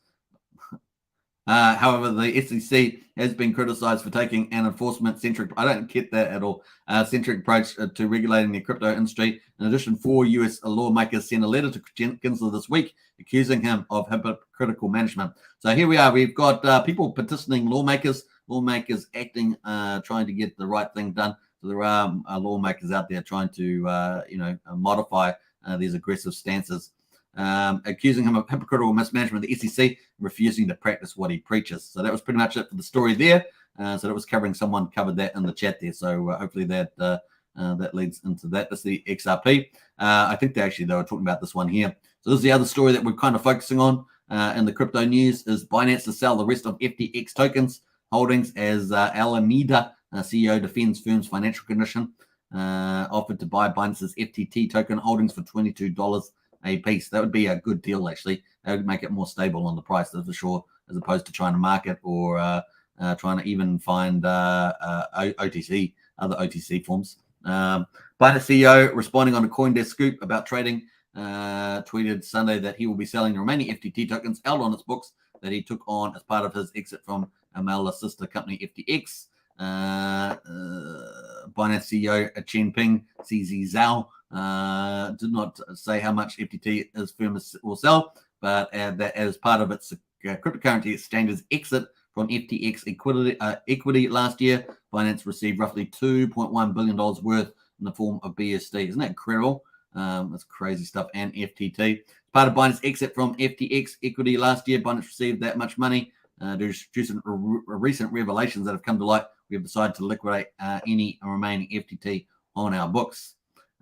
However, the SEC has been criticized for taking an enforcement-centric, I don't get that at all, centric approach to regulating the crypto industry. In addition, 4 U.S. lawmakers sent a letter to Gensler this week accusing him of hypocritical management. So here we are. We've got people petitioning lawmakers acting, trying to get the right thing done. So there are lawmakers out there trying to, modify these aggressive stances. accusing him of hypocritical mismanagement of the SEC, refusing to practice what he preaches. So that was pretty much it for the story there. So that was covering, someone covered that in the chat there. So hopefully that that leads into that. That's the XRP. I think they were talking about this one here. So this is the other story that we're kind of focusing on in the crypto news, is Binance to sell the rest of FTX tokens holdings as Alameda CEO defends firm's financial condition, offered to buy Binance's FTT token holdings for $22 a piece. That would be a good deal, actually. That would make it more stable on the price, that's for sure, as opposed to trying to market or trying to even find OTC, other OTC forms. Binance CEO responding on a CoinDesk scoop about trading, tweeted Sunday that he will be selling the remaining FTT tokens held on its books that he took on as part of his exit from Amela sister company FTX. Binance CEO Changpeng CZ Zhao did not say how much FTT his firm will sell, but that as part of its cryptocurrency exchange's exit from FTX equity last year, Binance received roughly $2.1 billion worth in the form of BSD. Isn't that incredible? That's crazy stuff. And FTT. Part of Binance exit from FTX equity last year, Binance received that much money. Due to recent revelations that have come to light, we have decided to liquidate any remaining FTT on our books.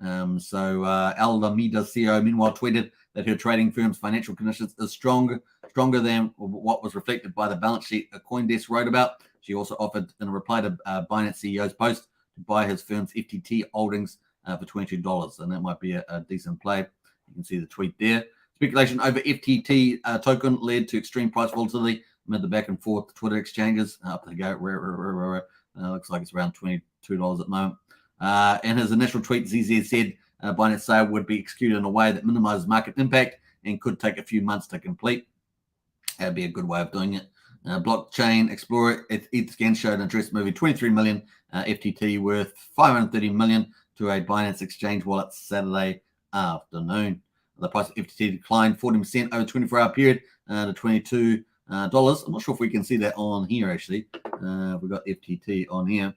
Alameda CEO meanwhile tweeted that her trading firm's financial conditions is stronger than what was reflected by the balance sheet CoinDesk wrote about. She also offered, in a reply to Binance CEO's post, to buy his firm's FTT holdings for $22, and that might be a decent play. You can see the tweet there. Speculation over FTT token led to extreme price volatility amid the back and forth Twitter exchanges. Up they go. Looks like it's around $22 at the moment. In his initial tweet, ZZ said Binance sale would be executed in a way that minimizes market impact and could take a few months to complete. That'd be a good way of doing it. Blockchain Explorer ETHScan showed an address moving 23 million FTT worth 530 million to a Binance exchange wallet Saturday afternoon. The price of FTT declined 40% over a 24-hour period to $22. I'm not sure if we can see that on here, actually. We've got FTT on here.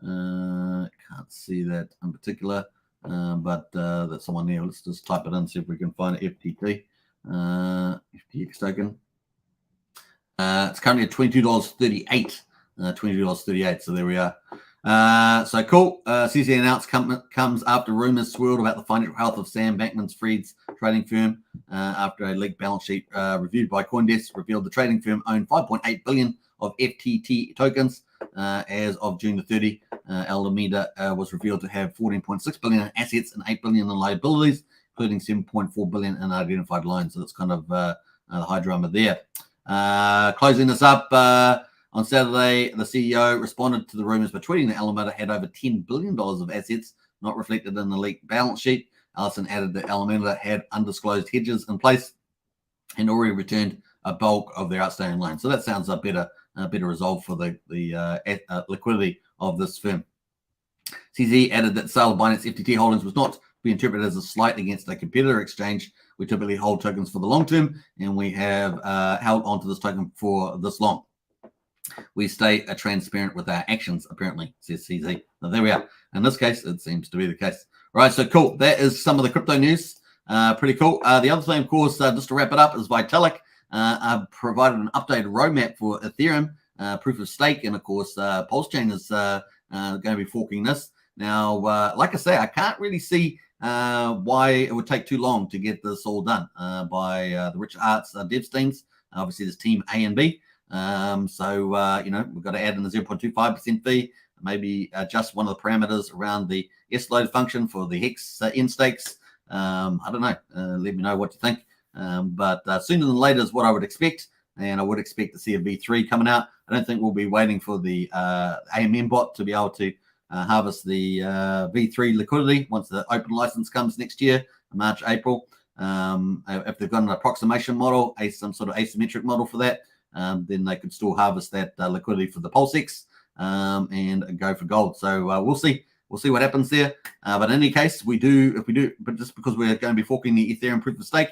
Can't see that in particular, but that's someone there. Let's just type it in, see if we can find an FTT. FTX token. It's currently at $22.38. $22.38, so there we are. So cool. CZ announced comes after rumors swirled about the financial health of Sam Bankman-Fried's trading firm after a leaked balance sheet reviewed by CoinDesk revealed the trading firm owned 5.8 billion of FTT tokens. As of June the 30, Alameda was revealed to have 14.6 billion in assets and 8 billion in liabilities, including 7.4 billion in identified loans. So that's kind of the high drama there. Closing this up, on Saturday, the CEO responded to the rumors by tweeting that Alameda had over $10 billion of assets not reflected in the leaked balance sheet. Allison added that Alameda had undisclosed hedges in place and already returned a bulk of their outstanding loans. So that sounds a better resolve for the liquidity of this firm. CZ added that sale of Binance FTT holdings was not to be interpreted as a slight against a competitor exchange. We typically hold tokens for the long term, and we have held onto this token for this long. We stay transparent with our actions, apparently, says CZ. Now, there we are. In this case, it seems to be the case. Right, so cool. That is some of the crypto news. Pretty cool. The other thing, of course, just to wrap it up, is Vitalik provided an updated roadmap for Ethereum, proof of stake, and, of course, Pulsechain is going to be forking this. Now, like I say, I can't really see why it would take too long to get this all done by the Rich Arts dev teams. Obviously, there's team A and B. We've got to add in the 0.25% fee, maybe adjust one of the parameters around the S-load function for the Hex end stakes. I don't know. Let me know what you think. But sooner than later is what I would expect. And I would expect to see a V3 coming out. I don't think we'll be waiting for the AMM bot to be able to harvest the V3 liquidity once the open license comes next year, March, April. If they've got an approximation model, some sort of asymmetric model for that, then they could still harvest that liquidity for the PulseX and go for gold. So we'll see. We'll see what happens there. But in any case, but just because we're going to be forking the Ethereum proof of stake,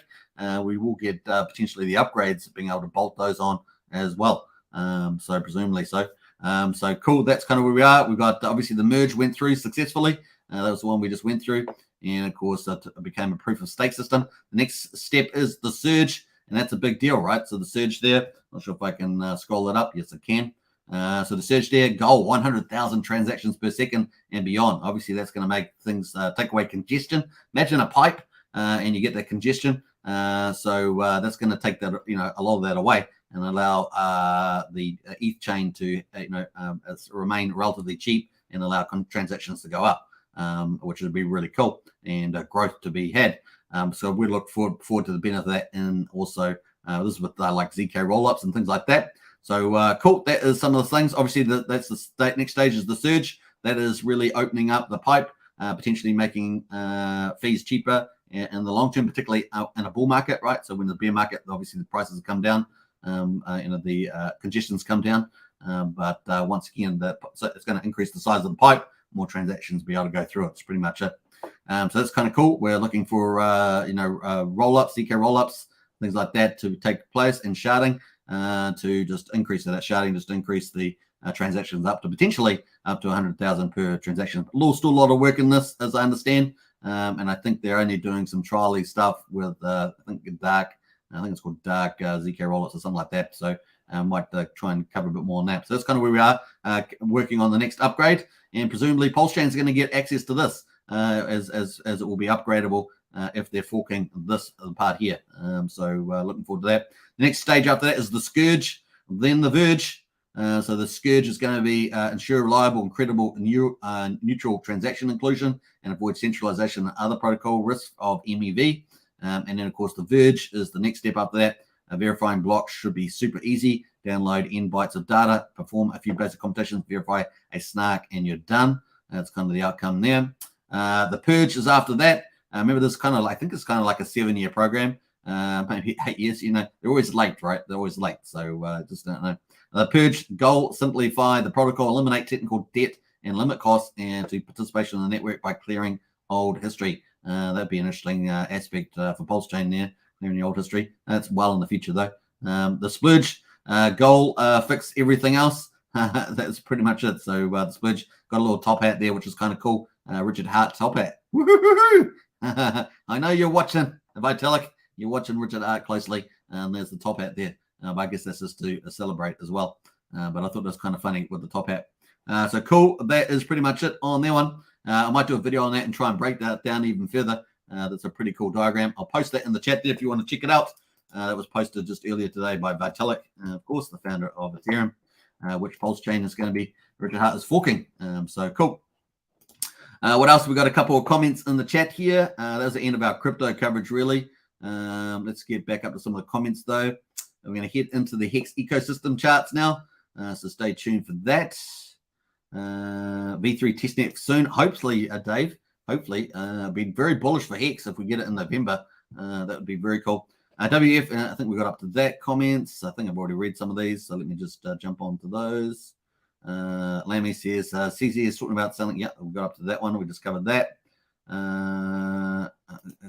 we will get potentially the upgrades, being able to bolt those on as well. So presumably so. So cool. That's kind of where we are. We've got, obviously, the merge went through successfully. That was the one we just went through. And of course, it became a proof of stake system. The next step is the surge, and that's a big deal, right? So the surge there, not sure if I can scroll it up. Yes, I can. So the surge there, goal 100,000 transactions per second and beyond. Obviously, that's going to make things take away congestion. Imagine a pipe and you get that congestion. So that's going to take that, a lot of that away and allow the ETH chain to, remain relatively cheap and allow transactions to go up, which would be really cool, and growth to be had. So we look forward to the benefit of that, and also this is with like ZK rollups and things like that. So cool. That is some of the things. Obviously, that's the next stage is the surge. That is really opening up the pipe, potentially making fees cheaper in the long term, particularly in a bull market, right? So when the bear market, obviously the prices come down, the congestions come down. But once again, so it's going to increase the size of the pipe, more transactions be able to go through it. It's pretty much it. So that's kind of cool. We're looking for roll-ups, ZK roll-ups, things like that to take place, and sharding to just increase that sharding, just increase the transactions up to potentially up to 100,000 per transaction. Still a lot of work in this, as I understand, and I think they're only doing some trial-y stuff with I think it's called dark ZK rollups or something like that. So I might try and cover a bit more on that. So that's kind of where we are, working on the next upgrade, and presumably Pulsechain is going to get access to this as it will be upgradable if they're forking this part here. So looking forward to that. The next stage after that is the Scourge, then the Verge. So the Scourge is going to be ensure reliable and credible neutral transaction inclusion and avoid centralization and other protocol risks of MEV. And then, of course, the Verge is the next step after that. Verifying blocks should be super easy. Download N bytes of data, perform a few basic computations, verify a snark, and you're done. That's kind of the outcome there. The Purge is after that. Remember, this I think it's kind of like a 7-year program, maybe 8 years. They're always late, right? They're always late. So just don't know. The Purge goal: simplify the protocol, eliminate technical debt and limit costs, and to participation in the network by clearing old history. That'd be an interesting aspect for Pulsechain there, clearing the old history. That's well in the future though. The Splurge goal: fix everything else. That's pretty much it. So the Splurge got a little top hat there, which is kind of cool. Richard Hart top hat. Woo-hoo-hoo-hoo! I know you're watching, Vitalik. You're watching Richard Hart closely. There's the top hat there. But I guess that's just to celebrate as well. But I thought that was kind of funny with the top hat. So cool. That is pretty much it on that one. I might do a video on that and try and break that down even further. That's a pretty cool diagram. I'll post that in the chat there if you want to check it out. That was posted just earlier today by Vitalik, of course, the founder of Ethereum, which Pulsechain is going to be. Richard Hart is forking. So cool. What else? We got a couple of comments in the chat here. That was the end of our crypto coverage, really. Let's get back up to some of the comments, though. We're going to head into the Hex ecosystem charts now. So stay tuned for that. V3 testnet soon. Hopefully, Dave. Hopefully. Be very bullish for Hex if we get it in November. That would be very cool. WF, I think we got up to that comments. I think I've already read some of these. So let me just jump on to those. Lammy says, CZ is talking about selling. Yeah, we got up to that one. We discovered that.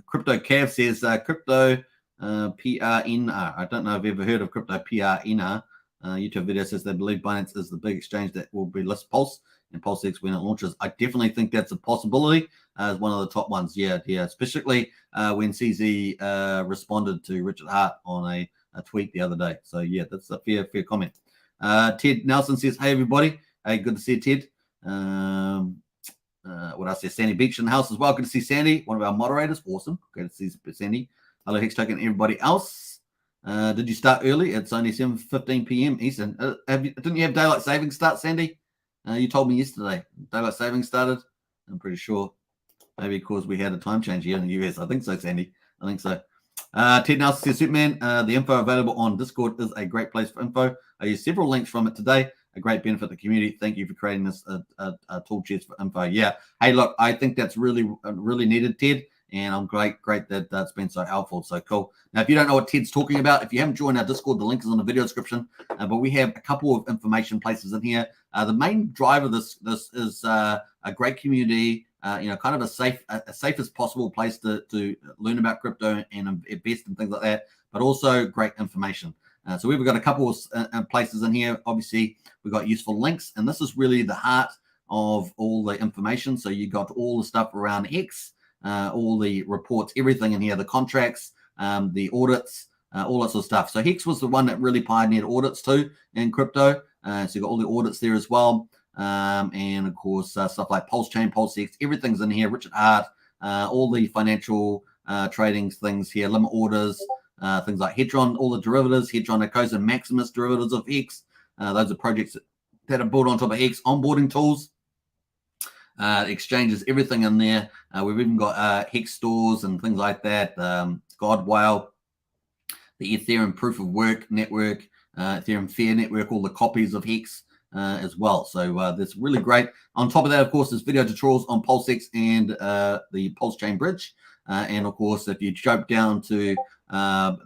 Crypto Cav says, crypto PRNR. I don't know if you've ever heard of crypto PRNR. YouTube video says they believe Binance is the big exchange that will be list Pulse and PulseX when it launches. I definitely think that's a possibility as one of the top ones. Yeah, especially when CZ responded to Richard Hart on a tweet the other day. So yeah, that's a fair comment. Ted Nelson says, hey everybody. Hey, good to see you, Ted. What else? Sandy Beach in the house as well. Good to see Sandy, one of our moderators. Awesome. Great to see Sandy. Hello, Hex Token, everybody else. Did you start early? It's only 7:15 p.m. Eastern. Didn't you have daylight savings start, Sandy? You told me yesterday. Daylight savings started. I'm pretty sure. Maybe because we had a time change here in the US. I think so, Sandy. I think so. Ted Nelson says, Superman, the info available on Discord is a great place for info. I used several links from it today. A great benefit to the community. Thank you for creating this tool chest for info. Yeah. Hey, look, I think that's really needed, Ted. And I'm great that that's been so helpful. So cool. Now, if you don't know what Ted's talking about, if you haven't joined our Discord, the link is in the video description. But we have a couple of information places in here. The main driver of this is a great community, kind of a safest possible place to learn about crypto and invest and things like that, but also great information. So we've got a couple of places in here. Obviously, we've got useful links, and this is really the heart of all the information. So you got all the stuff around Hex. all the reports, everything in here, the contracts, the audits, all that sort of stuff. So Hex was the one that really pioneered audits too in crypto. So you got all the audits there as well. And of course, stuff like Pulsechain, PulseX, everything's in here. Richard Hart, all the financial trading things here, limit orders, things like Hedron, all the derivatives, Hedron, Ecosa, Maximus derivatives of Hex. Those are projects that are built on top of Hex, onboarding tools, exchanges, everything in there. We've even got Hex stores and things like that. Godwile, the Ethereum proof of work network, Ethereum Fair network, all the copies of Hex as well. So that's really great. On top of that, of course, there's video tutorials on PulseX and the Pulsechain bridge. And of course, if you jump down to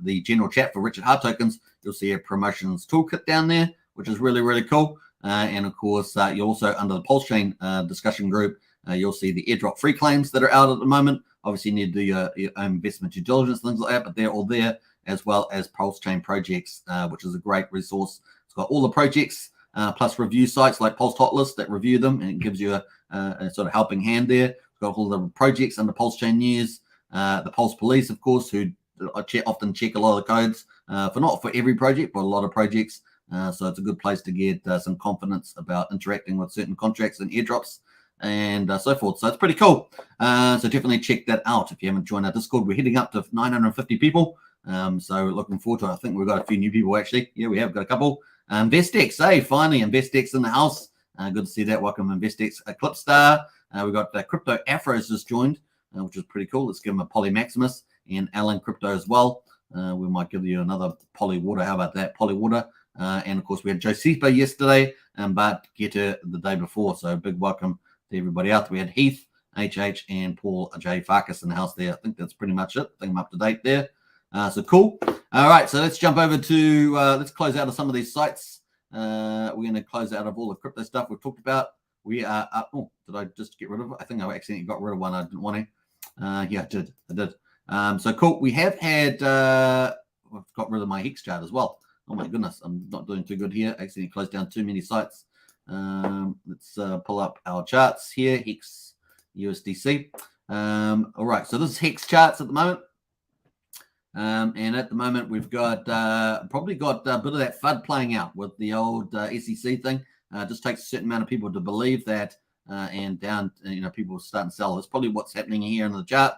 the general chat for Richard Hart tokens, you'll see a promotions toolkit down there, which is really, really cool. And of course, you also under the Pulsechain discussion group, you'll see the airdrop free claims that are out at the moment. Obviously, you need to do your own investment due diligence, things like that, but they're all there, as well as Pulsechain projects, which is a great resource. It's got all the projects, plus review sites like Pulse Hot List that review them, and it gives you a sort of helping hand there. It's got all the projects under Pulsechain News, the Pulse Police, of course, who often check a lot of the codes not for every project, but a lot of projects. So it's a good place to get some confidence about interacting with certain contracts and airdrops and so forth. So it's pretty cool. So definitely check that out if you haven't joined our Discord. We're heading up to 950 people. So looking forward to it. I think we've got a few new people actually. Yeah, we have got a couple. InvestX, hey, finally InvestX in the house. Good to see that. Welcome InvestX. Clipstar. We've got Crypto Afros just joined, which is pretty cool. Let's give him a Polymaximus and Alan Crypto as well. We might give you another Poly Water. How about that? Poly Water. And of course, we had Josepa yesterday, but Getter the day before. So big welcome to everybody out. We had Heath, HH, and Paul J. Farkas in the house there. I think that's pretty much it. I think I'm up to date there. So cool. All right, so let's jump over to, let's close out of some of these sites. We're going to close out of all the crypto stuff we've talked about. We are up. Oh, did I just get rid of it? I think I accidentally got rid of one. I didn't want to. Yeah, I did. So cool. We have had, I've got rid of my Hex chart as well. Oh my goodness, I'm not doing too good here. Accidentally closed down too many sites. Let's pull up our charts here. Hex USDC. All right, so this is Hex charts at the moment. And at the moment, we've got probably got a bit of that FUD playing out with the old SEC thing. It just takes a certain amount of people to believe that, and down, people start to sell. That's probably what's happening here in the chart.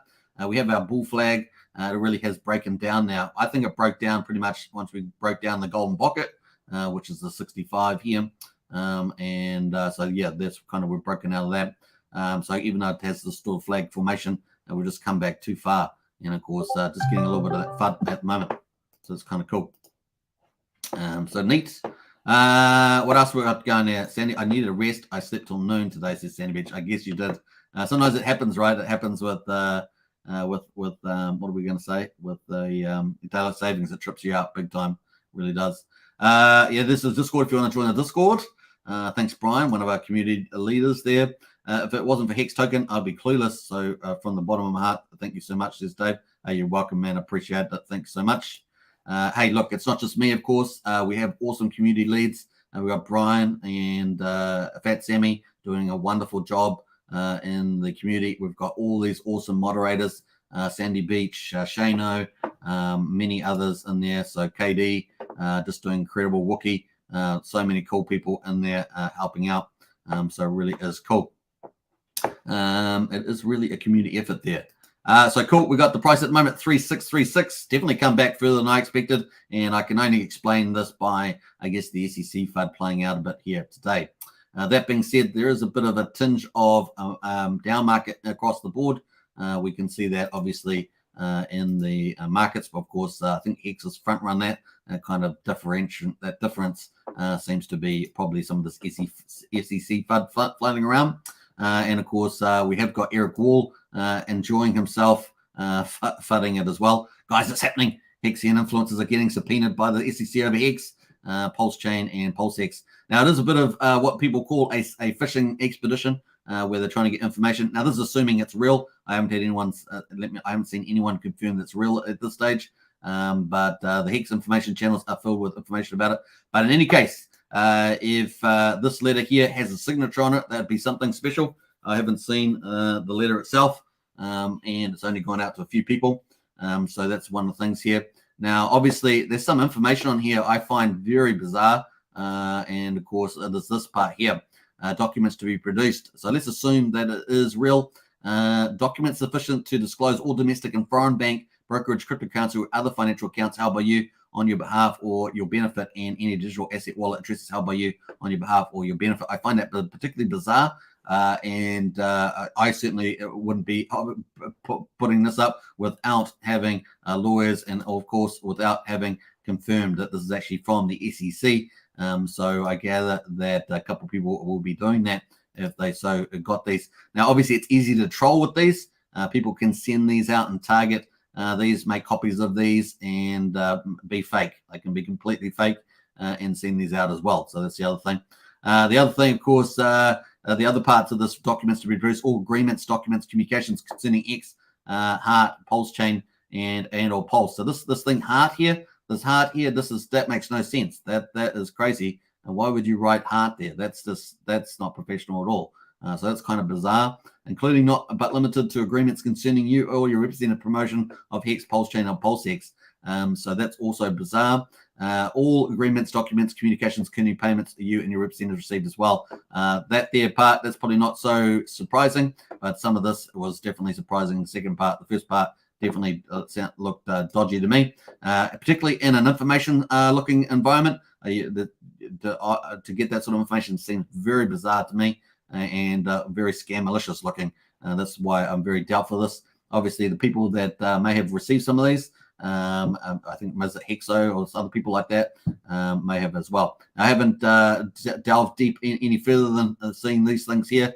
We have our bull flag. It really has broken down now. I think it broke down pretty much once we broke down the golden bucket, which is the 65 here. So yeah, that's kind of, we're broken out of that. So even though it has the stored flag formation, we've just come back too far. And of course, just getting a little bit of that FUD at the moment. So it's kind of cool. So neat. What else we got going there? Sandy, I needed a rest. I slept till noon today, says Sandy Beach. I guess you did. Sometimes it happens, right? It happens with what are we going to say? With the daylight savings, it trips you out big time. Really does. Yeah, this is Discord. If you want to join the Discord, thanks, Brian, one of our community leaders there. If it wasn't for Hex Token, I'd be clueless. So from the bottom of my heart, thank you so much, says Dave. You're welcome, man. Appreciate that. Thanks so much. Hey, look, it's not just me, of course. We have awesome community leads. We've got Brian and Fat Sammy doing a wonderful job in the community. We've got all these awesome moderators, Sandy Beach, Shano, many others in there. So KD, just doing incredible. Wookie, so many cool people in there helping out. So it really is cool. It is really a community effort there. So cool. We got the price at the moment, 3636. Definitely come back further than I expected. And I can only explain this by, I guess, the SEC FUD playing out a bit here today. That being said, there is a bit of a tinge of down market across the board. We can see that obviously in the markets. Of course, I think Hex is front run that kind of differentiation. That difference seems to be probably some of this SEC FUD floating around. And of course, we have got Eric Wall enjoying himself, fudding it as well. Guys, it's happening. Hexian influencers are getting subpoenaed by the SEC over Hex, Pulsechain, and PulseX. Now, it is a bit of what people call a phishing expedition, where they're trying to get information. Now, this is assuming it's real. I haven't had anyone's I haven't seen anyone confirm that's real at this stage. But the Hex information channels are filled with information about it. But in any case, if this letter here has a signature on it, that'd be something special. I haven't seen the letter itself. and it's only gone out to a few people. So that's one of the things here. Now, obviously, there's some information on here I find very bizarre. And of course, there's this part here, documents to be produced. So let's assume that it is real. Documents sufficient to disclose all domestic and foreign bank, brokerage, cryptocurrency, or other financial accounts held by you on your behalf or your benefit, and any digital asset wallet addresses held by you on your behalf or your benefit. I find that particularly bizarre. And I certainly wouldn't be putting this up without having lawyers, and of course without having confirmed that this is actually from the SEC. So I gather that a couple of people will be doing that if they so got these. Now, obviously, it's easy to troll with these. People can send these out and target these, make copies of these, and be fake. They can be completely fake and send these out as well. So that's the other thing. The other thing, of course, the other parts of this documents to be produced, all agreements, documents, communications concerning Hex, Heart, Pulsechain, and or Pulse. So this thing Heart here, that makes no sense. That is crazy. And why would you write Heart there? That's not professional at all. So that's kind of bizarre, including not but limited to agreements concerning you or your represented promotion of Hex, Pulsechain, or PulseX. So that's also bizarre. All agreements, documents, communications, continuing payments that you and your representatives received as well. That there part, that's probably not so surprising, but some of this was definitely surprising. The second part, the first part, definitely looked dodgy to me, particularly in an information looking environment. To get that sort of information seems very bizarre to me, and very scam malicious looking. That's why I'm very doubtful of this. Obviously, the people that may have received some of these, I think was it Hexo or other people like that may have as well. I haven't delved deep any further than seeing these things here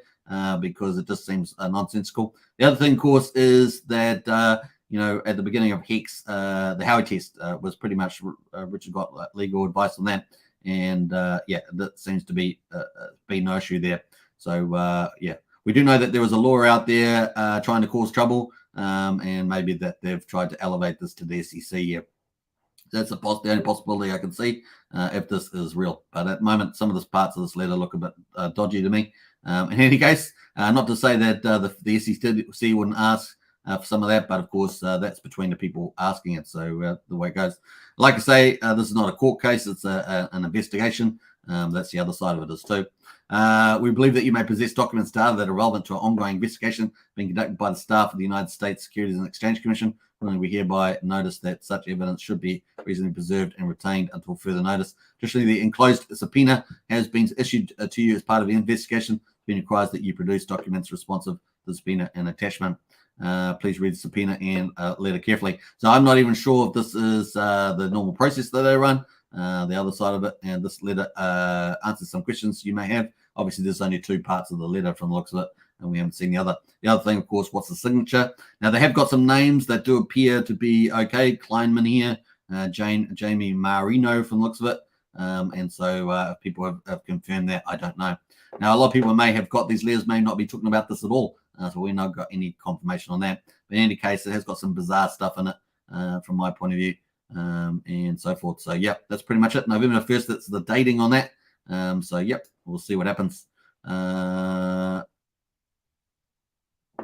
because it just seems nonsensical. The other thing, of course, is that at the beginning of Hex, the Howey test was pretty much Richard got legal advice on that, and that seems to be no issue there. So we do know that there was a lawyer out there trying to cause trouble. And maybe that they've tried to elevate this to the SEC. Yeah, that's the only possibility I can see if this is real. But at the moment, some of the parts of this letter look a bit dodgy to me. In any case, not to say that the SEC wouldn't ask for some of that, but of course, that's between the people asking it. So the way it goes. Like I say, this is not a court case. It's an investigation. That's the other side of it is too. We believe that you may possess documents, data that are relevant to an ongoing investigation being conducted by the staff of the United States Securities and Exchange Commission. We hereby notice that such evidence should be reasonably preserved and retained until further notice. Additionally, the enclosed subpoena has been issued to you as part of the investigation. It requires that you produce documents responsive to the subpoena and attachment. Please read the subpoena and letter carefully. So I'm not even sure if this is the normal process that they run. The other side of it, and this letter answers some questions you may have. Obviously, there's only two parts of the letter from the looks of it, and we haven't seen the other. The other thing, of course, what's the signature? Now, they have got some names that do appear to be okay. Kleinman here, Jamie Marino from the looks of it. And so if people have confirmed that, I don't know. Now, a lot of people may have got these letters, may not be talking about this at all. So we've not got any confirmation on that. But in any case, it has got some bizarre stuff in it from my point of view. And so forth. So that's pretty much it. November 1st, that's the dating on that. So we'll see what happens.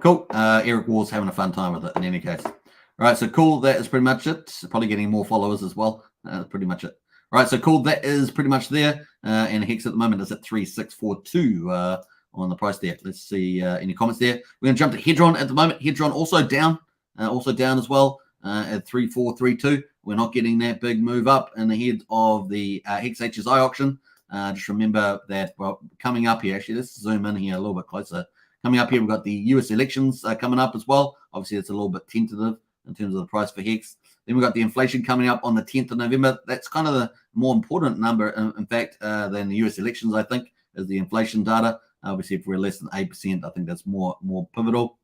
Cool. Eric Ward's having a fun time with it in any case. All right, so cool. That is pretty much it. Probably getting more followers as well. Pretty much it. All right, so cool. That is pretty much there. And Hex at the moment is at 3642 on the price there. Let's see any comments there. We're going to jump to Hedron at the moment. Hedron also down as well at 3432. We're not getting that big move up in the head of the Hex HSI auction. Just remember that, coming up here, actually, let's zoom in here a little bit closer. Coming up here, we've got the US elections coming up as well. Obviously, it's a little bit tentative in terms of the price for Hex. Then we've got the inflation coming up on the 10th of November. That's kind of the more important number, in fact, than the US elections, I think, is the inflation data. Obviously, if we're less than 8%, I think that's more pivotal.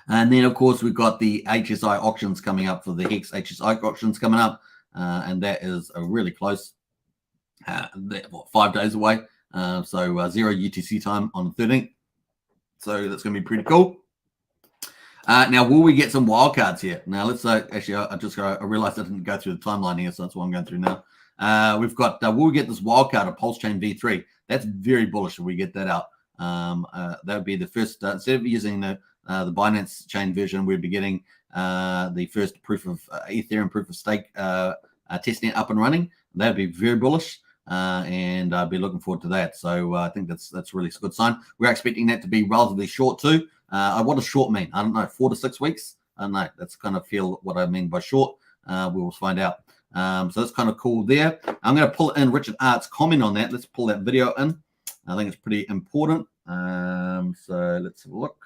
And then, of course, we've got the HSI auctions coming up for the Hex HSI auctions coming up. And that is really close. 5 days away. So 0 UTC time on the 13th. So that's going to be pretty cool. Now, will we get some wildcards here? Now, let's actually, I realized I didn't go through the timeline here, so that's what I'm going through now. We've got, will we get this wildcard of Pulsechain V3? That's very bullish if we get that out. That would be the first, instead of using the the Binance chain version, we'll be getting the first Ethereum proof of stake testnet up and running. That'd be very bullish. And I'll be looking forward to that. So I think that's really a good sign. We're expecting that to be relatively short too. What does short mean? I don't know, 4 to 6 weeks. I don't know. That's kind of feel what I mean by short. We will find out. So that's kind of cool there. I'm going to pull in Richard Art's comment on that. Let's pull that video in. I think it's pretty important. So let's have a look.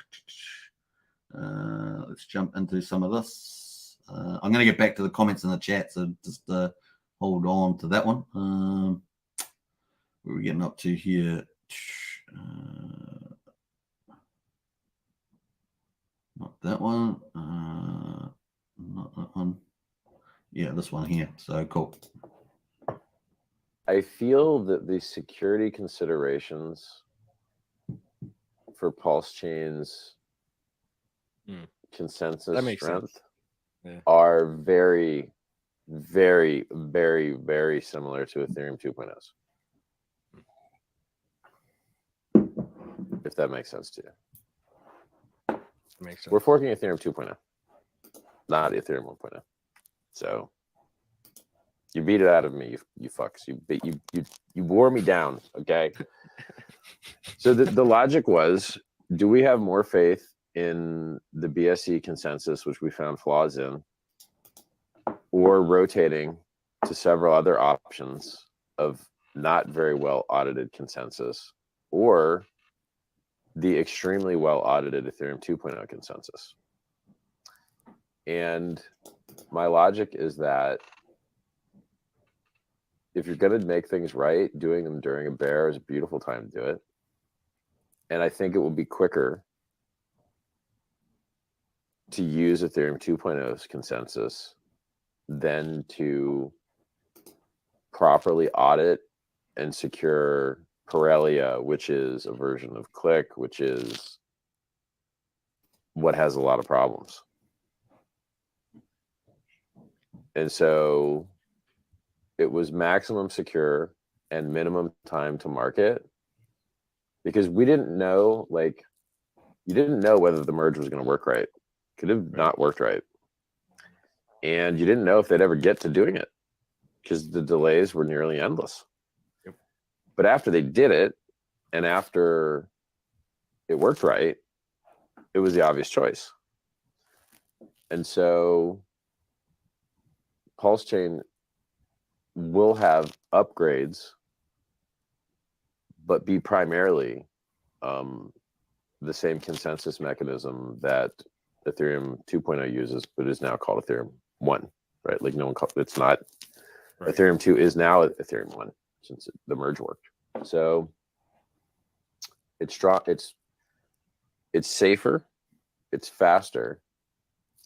Let's jump into some of this. I'm going to get back to the comments in the chat. So just hold on to that one. Where are we getting up to here? Not that one. Not that one. Yeah, this one here. So cool. I feel that the security considerations for Pulsechain's consensus strength are very, very, very, very similar to Ethereum 2.0's. If that makes sense to you. Makes sense. We're forking Ethereum 2.0, not Ethereum 1.0. So you beat it out of me, you fucks. You wore me down, okay? So the logic was, do we have more faith in the BSC consensus, which we found flaws in, or rotating to several other options of not very well audited consensus, or the extremely well audited Ethereum 2.0 consensus? And my logic is that if you're going to make things right, doing them during a bear is a beautiful time to do it. And I think it will be quicker to use Ethereum 2.0's consensus than to properly audit and secure Corellia, which is a version of Click, which is what has a lot of problems. And so it was maximum secure and minimum time to market, because we didn't know, like, you didn't know whether the merge was going to work right. Could have not worked right. And you didn't know if they'd ever get to doing it because the delays were nearly endless. Yep. But after they did it, and after it worked right, it was the obvious choice. And so Pulsechain will have upgrades, but be primarily the same consensus mechanism that Ethereum 2.0 uses, but is now called Ethereum 1, right? Like, no one called it's not. Right. Ethereum 2 is now Ethereum 1 since the merge worked. So it's strong. It's safer, it's faster,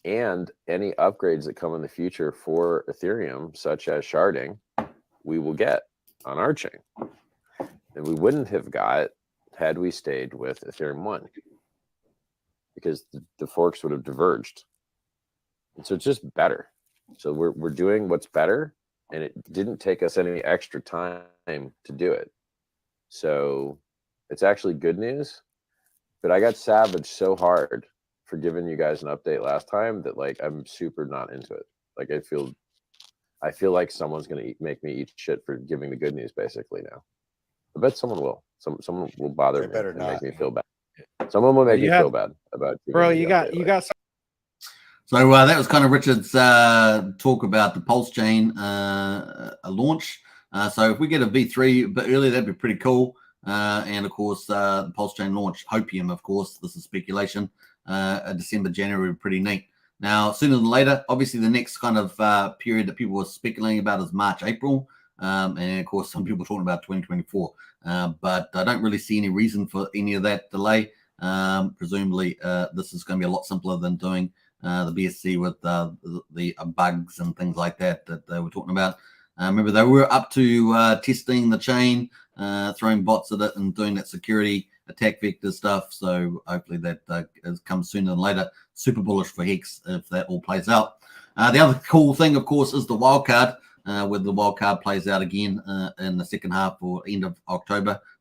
and any upgrades that come in the future for Ethereum, such as sharding, we will get on our chain. And we wouldn't have got had we stayed with Ethereum 1, because the forks would have diverged. And so it's just better. So we're doing what's better, and it didn't take us any extra time to do it. So it's actually good news. But I got savaged so hard for giving you guys an update last time that, like, I'm super not into it. Like, I feel like someone's gonna make me eat shit for giving the good news basically now. I bet someone will. Someone will bother me and make me feel bad. Someone will make me feel bad about. Bro, you got. So that was kind of Richard's talk about the Pulsechain launch. So if we get a V3 a bit earlier, that'd be pretty cool. And of course, the Pulsechain launch, hopium, of course, this is speculation. December, January would be pretty neat. Now, sooner than later, obviously the next kind of period that people were speculating about is March, April. And of course, some people are talking about 2024. But I don't really see any reason for any of that delay. Presumably, this is going to be a lot simpler than doing the BSC with the bugs and things like that they were talking about. Remember, they were up to testing the chain, throwing bots at it and doing that security attack vector stuff. So hopefully that comes sooner than later. Super bullish for Hex if that all plays out. The other cool thing, of course, is the wildcard, where the wildcard plays out again in the second half or end of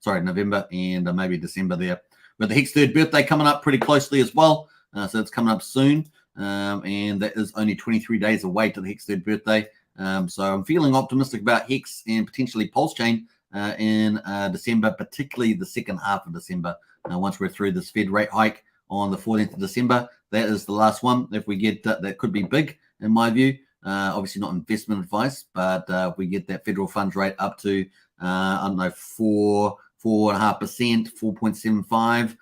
November, and maybe December there. With the Hex third birthday coming up pretty closely as well. So it's coming up soon. And that is only 23 days away to the Hex third birthday. So I'm feeling optimistic about Hex and potentially Pulsechain in December, particularly the second half of December. Once we're through this Fed rate hike on the 14th of December, that is the last one. If we get that could be big in my view. Obviously not investment advice, but if we get that federal funds rate up to I don't know 4.5%, 4.75.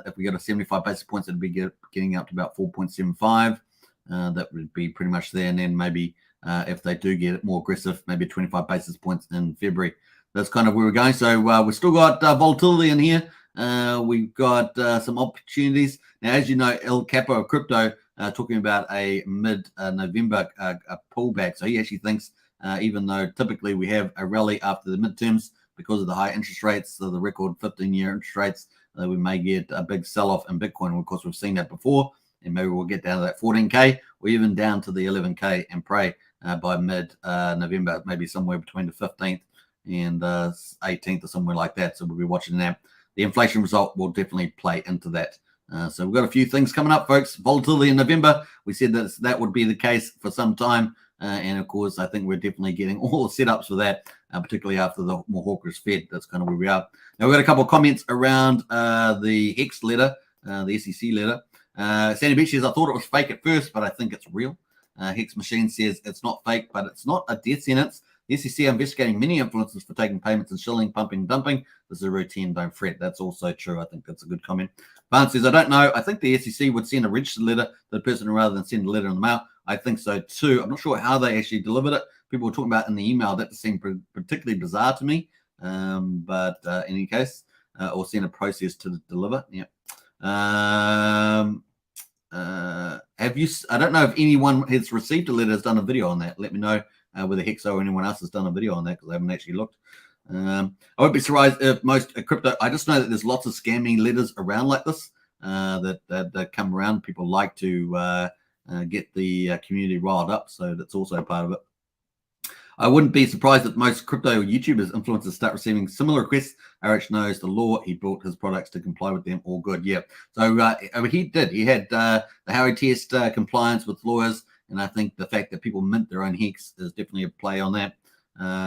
If we go to 75 basis points, it'd be getting up to about 4.75. That would be pretty much there. And then maybe if they do get it more aggressive, maybe 25 basis points in February. That's kind of where we're going. So we've still got volatility in here. We've got some opportunities. Now, as you know, El Capo of Crypto talking about a mid-November pullback. So he actually thinks, even though typically we have a rally after the midterms because of the high interest rates, so the record 15-year interest rates, we may get a big sell-off in Bitcoin. Of course, we've seen that before, and maybe we'll get down to that 14K or even down to the 11K and pray by mid-November, maybe somewhere between the 15th and 18th or somewhere like that. So we'll be watching that. The inflation result will definitely play into that. So we've got a few things coming up, folks. Volatility in November. We said that would be the case for some time. And of course, I think we're definitely getting all the setups for that, particularly after the more hawkish Fed. That's kind of where we are. Now, we've got a couple of comments around the Hex letter, the SEC letter. Sandy Beach says, I thought it was fake at first, but I think it's real. Hex Machine says it's not fake, but it's not a death sentence. The SEC are investigating many influencers for taking payments and shilling, pumping, dumping. This is a routine, don't fret. That's also true. I think that's a good comment. Barnes says, I don't know. I think the SEC would send a registered letter to the person rather than send a letter in the mail. I think so too. I'm not sure how they actually delivered it. People were talking about in the email. That seemed particularly bizarre to me. But in any case, or send a process to deliver. Yeah. Have you? I don't know if anyone has received a letter has done a video on that. Let me know whether Hexo or anyone else has done a video on that because I haven't actually looked. I won't be surprised if most crypto. I just know that there's lots of scamming letters around like this that come around. People like to get the community riled up, so that's also part of it. I wouldn't be surprised if most crypto YouTubers, influencers start receiving similar requests. RH knows the law. He built his products to comply with them. All good. Yeah. So he did. He had the Howey test compliance with lawyers. And I think the fact that people mint their own Hex is definitely a play on that.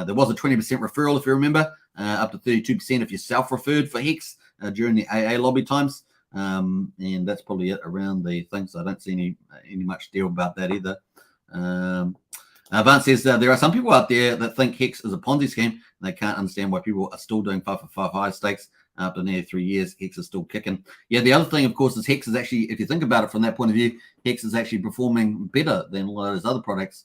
There was a 20% referral, if you remember, up to 32% if you self-referred for Hex during the AA lobby times. And that's probably it around the thing. So I don't see any much deal about that either. Vance says there are some people out there that think Hex is a Ponzi scheme. And they can't understand why people are still doing 5 for 5 high stakes after nearly 3 years. Hex is still kicking. Yeah, the other thing, of course, is Hex is actually, if you think about it from that point of view, Hex is actually performing better than a lot of those other products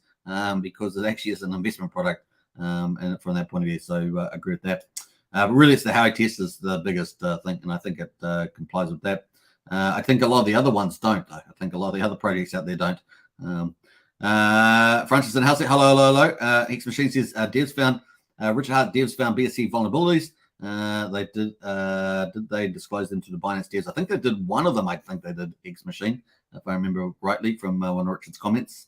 because it actually is an investment product and from that point of view. So I agree with that. But really, it's the Howey test is the biggest thing, and I think it complies with that. I think a lot of the other ones don't, though. I think a lot of the other projects out there don't. Francis and House, hello. Hex Machine says devs found Richard Hart devs found BSC vulnerabilities. Did they disclose them to the Binance devs? I think they did one of them. I think they did Hex Machine, if I remember rightly from one of Richard's comments.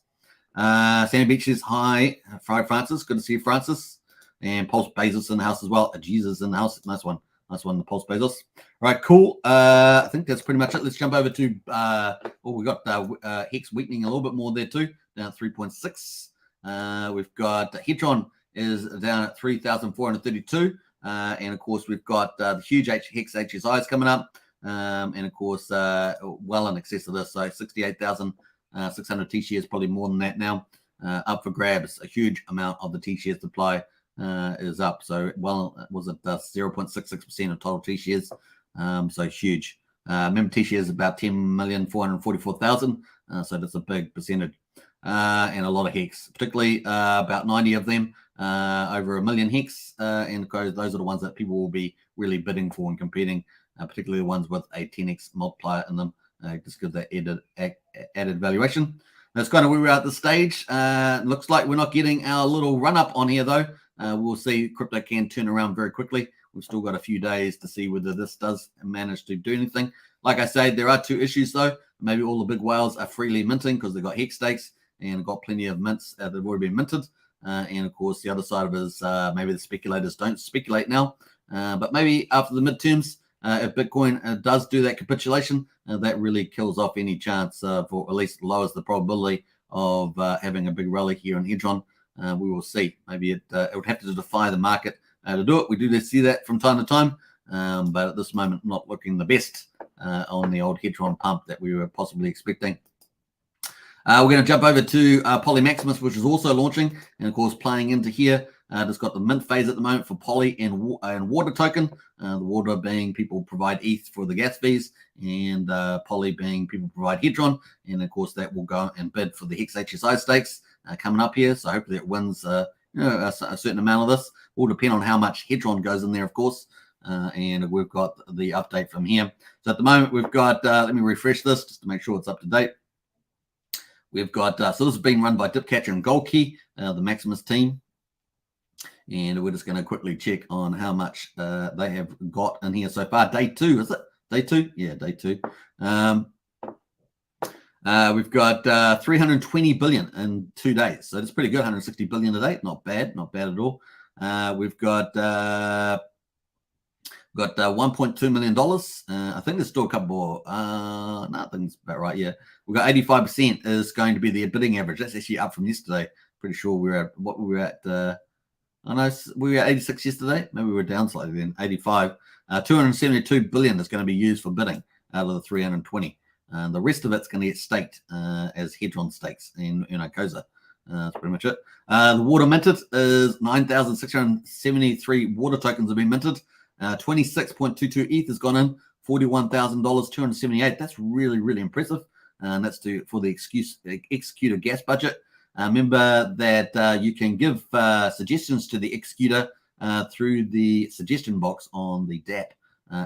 Sandy Beach says hi, Fried Francis. Good to see you, Francis. And Pulse Bezos in the house as well. Jesus in the house. Nice one, the Pulse Bezos. Right, cool. I think that's pretty much it. Let's jump over to we got Hex weakening a little bit more there too, down at 3.6. We've got Hedron is down at 3,432. And of course, we've got the huge Hex HSIs coming up. And of course, well in excess of this. So 68,600 T shares, probably more than that now, up for grabs. A huge amount of the T shares supply is up. So, well, was it 0.66% of total T shares? So huge. Remember, T shares about 10,444,000. So that's a big percentage. And a lot of Hex, particularly about 90 of them, over 1 million Hex. And those are the ones that people will be really bidding for and competing, particularly the ones with a 10x multiplier in them, just because that added valuation. That's kind of where we're at this stage. Looks like we're not getting our little run up on here, though. We'll see crypto can turn around very quickly. We've still got a few days to see whether this does manage to do anything. Like I say, there are two issues, though. Maybe all the big whales are freely minting because they've got Hex stakes and got plenty of mints that have already been minted. And, of course, the other side of it is maybe the speculators don't speculate now. But maybe after the midterms, if Bitcoin does do that capitulation, that really kills off any chance for, at least lowers the probability of having a big rally here in Hedron. We will see. Maybe it would have to defy the market to do it. We do see that from time to time, but at this moment, not looking the best on the old Hedron pump that we were possibly expecting. We're going to jump over to Polymaximus, which is also launching, and of course playing into here. It's got the mint phase at the moment for Poly and water token. The water being people provide ETH for the gas fees, and Poly being people provide Hedron, and of course that will go and bid for the Hex HSI stakes coming up here. So hopefully it wins a certain amount of this. Will depend on how much Hedron goes in there, of course. And we've got the update from here. So at the moment we've got, let me refresh this just to make sure it's up to date. We've got, so this is being run by Dipcatcher and Goldkey, the Maximus team. And we're just going to quickly check on how much they have got in here so far. Day 2, is it? Day 2? Yeah, day 2. We've got 320 billion in 2 days. So that's pretty good. 160 billion a day. Not bad. Not bad at all. We've got $1.2 million. I think there's still a couple more. No, I think it's about right. Yeah, we've got 85% is going to be the bidding average. That's actually up from yesterday. Pretty sure we were at what we were at. I know we were at 86 yesterday. Maybe we were down slightly then. 85. 272 billion is going to be used for bidding out of the 320. The rest of it's going to get staked as Hedron stakes in COSA. That's pretty much it. The water minted is 9,673 water tokens have been minted. 26.22 ETH has gone in. $41,000, 278. That's really, really impressive. And that's for the executor gas budget. Remember that you can give suggestions to the executor through the suggestion box on the DApp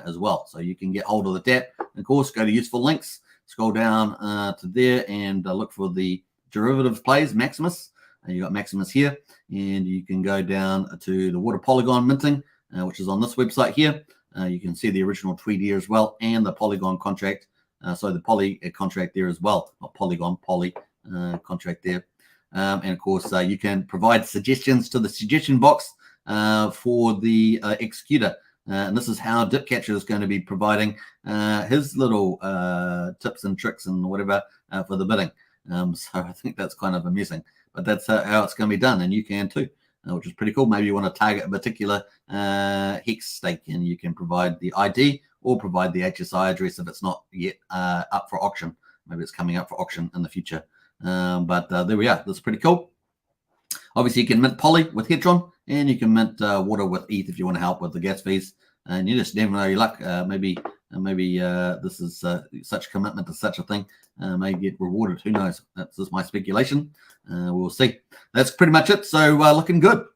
as well. So you can get hold of the DApp. Of course, go to useful links, scroll down to there and look for the derivative plays, Maximus. You got Maximus here, and you can go down to the water Polygon minting, which is on this website here. You can see the original tweet here as well, and the Polygon contract. So the Poly contract there as well, not Polygon, Poly contract there. And of course, you can provide suggestions to the suggestion box for the executor. And this is how Dipcatcher is going to be providing his little tips and tricks and whatever for the bidding. So I think that's kind of amusing. But that's how it's going to be done, and you can too, which is pretty cool. Maybe you want to target a particular Hex stake, and you can provide the ID or provide the HSI address if it's not yet up for auction. Maybe it's coming up for auction in the future. But there we are. That's pretty cool. Obviously, you can mint Poly with Hedron, and you can mint water with ETH if you want to help with the gas fees. And you just never know your luck. Maybe this is such commitment to such a thing may get rewarded. Who knows? That's just my speculation. We'll see. That's pretty much it. So looking good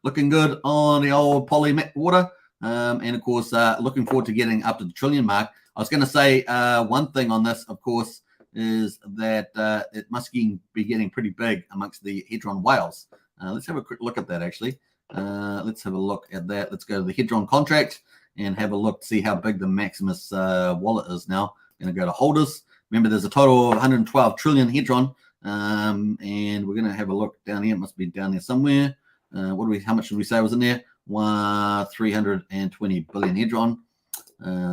on the old Poly water. And of course, looking forward to getting up to the trillion mark. I was going to say one thing on this, of course, is that it must be getting pretty big amongst the Hedron whales. Let's have a quick look at that, actually. Let's have a look at that. Let's go to the Hedron contract and have a look to see how big the Maximus wallet is now. Going to go to holders. Remember, there's a total of 112 trillion Hedron, and we're going to have a look down here. It must be down there somewhere. How much did we say was in there? 320 billion Hedron.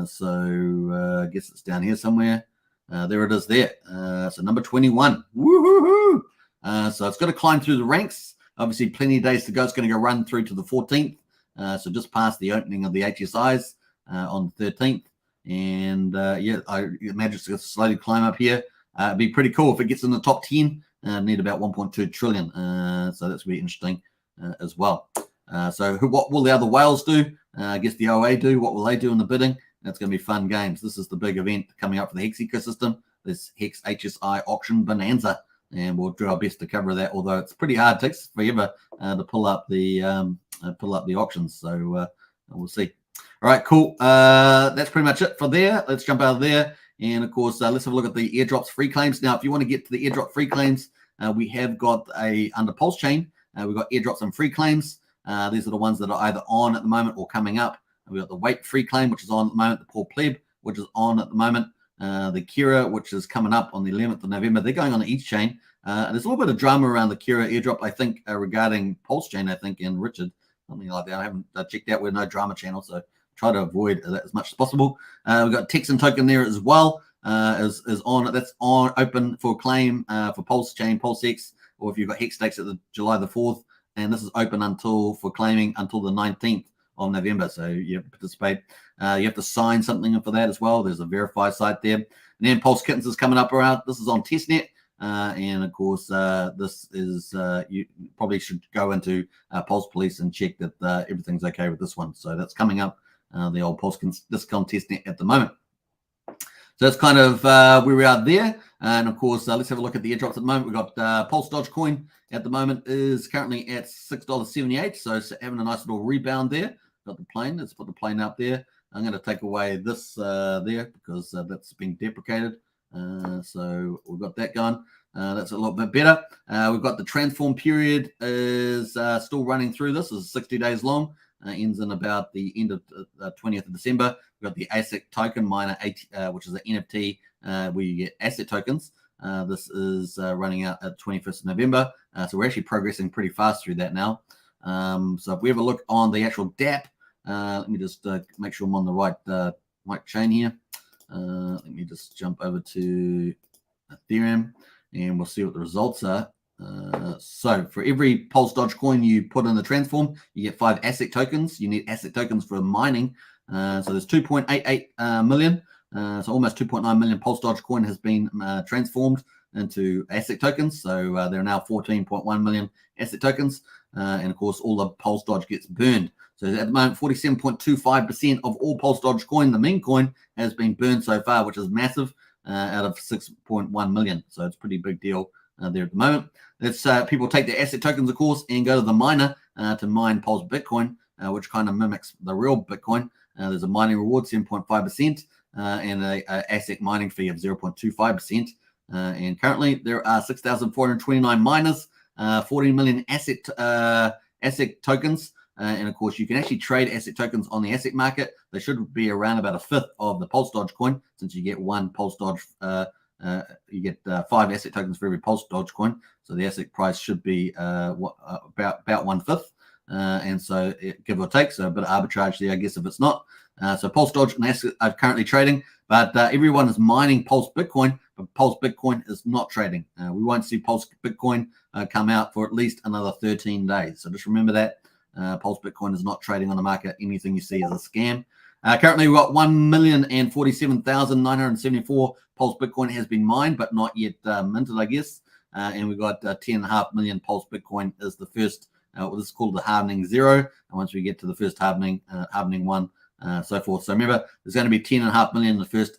So I guess it's down here somewhere. There it is there. So number 21. Woohoo! So it's got to climb through the ranks. Obviously, plenty of days to go. It's going to go run through to the 14th. So just past the opening of the HSIs on the 13th. And yeah, I imagine it's going to slowly climb up here. It'd be pretty cool if it gets in the top 10. Need about 1.2 trillion. So that's really interesting as well. So what will the other whales do? I guess the OA do. What will they do in the bidding? That's going to be fun games. This is the big event coming up for the Hex ecosystem. This Hex HSI auction bonanza. And we'll do our best to cover that, although it's pretty hard. It takes forever to pull up the auctions. So we'll see. All right, cool. That's pretty much it for there. Let's jump out of there. And of course, let's have a look at the airdrops free claims. Now, if you want to get to the airdrop free claims, we have got under Pulsechain. We've got airdrops and free claims. These are the ones that are either on at the moment or coming up. We've got the Wait free claim, which is on at the moment. The Poor Pleb, which is on at the moment. The Kira, which is coming up on the 11th of November. They're going on the ETH chain. There's a little bit of drama around the Kira airdrop, I think, regarding Pulsechain, I think, and Richard, something like that. I haven't checked out. We're no drama channel, so try to avoid that as much as possible. We've got Texan token there as well. Is on. That's on open for claim for Pulsechain, PulseX, or if you've got Hex stakes at the July the 4th, and this is open for claiming until the 19th of November. So you have to participate. You have to sign something for that as well. There's a verify site there. And then Pulse Kittens is coming up around. This is on testnet. And of course, this is you probably should go into Pulse Police and check that everything's okay with this one. So that's coming up, the old Pulse discount testnet at the moment. So that's kind of where we are there. And of course, let's have a look at the airdrops at the moment. We've got Pulse Dogecoin at the moment is currently at $6.78. So it's having a nice little rebound there. Got the plane. Let's put the plane up there. I'm going to take away this there because that's been deprecated. So we've got that going. That's a little bit better. We've got the transform period is still running through. This is 60 days long. Ends in about the end of 20th of December. We've got the ASIC token miner, which is an NFT where you get asset tokens. This is running out at 21st of November. So we're actually progressing pretty fast through that now. So if we have a look on the actual DApp, let me just make sure I'm on the right chain here. Let me just jump over to Ethereum and we'll see what the results are. So for every Pulse Dogecoin you put in the transform, you get 5 asset tokens. You need asset tokens for mining. So there's 2.88 million. So almost 2.9 million Pulse Dogecoin has been transformed into asset tokens. So there are now 14.1 million asset tokens. And of course, all the Pulse Doge gets burned. So at the moment, 47.25% of all Pulse Dogecoin, the meme coin, has been burned so far, which is massive, out of 6.1 million. So it's a pretty big deal there at the moment. Let's people take their asset tokens, of course, and go to the miner to mine Pulse Bitcoin, which kind of mimics the real Bitcoin. There's a mining reward, 7.5%, and a asset mining fee of 0.25%. And currently, there are 6,429 miners, 14 million asset tokens. And of course, you can actually trade asset tokens on the asset market. They should be around about a fifth of the Pulse Dogecoin, since you get one Pulse Doge. You get 5 asset tokens for every Pulse Dogecoin. So the asset price should be about 1/5. And so give or take, so a bit of arbitrage there, I guess, if it's not. So Pulse Doge and asset are currently trading, but everyone is mining Pulse Bitcoin, but Pulse Bitcoin is not trading. We won't see Pulse Bitcoin come out for at least another 13 days. So just remember that. Pulse Bitcoin is not trading on the market. Anything you see is a scam. Currently, we've got 1,047,974 Pulse Bitcoin has been mined, but not yet minted, I guess. And we've got 10.5 million Pulse Bitcoin is the first. This is called the halvening 0. And once we get to the first halvening, halvening 1, so forth. So remember, there's going to be 10.5 million in the first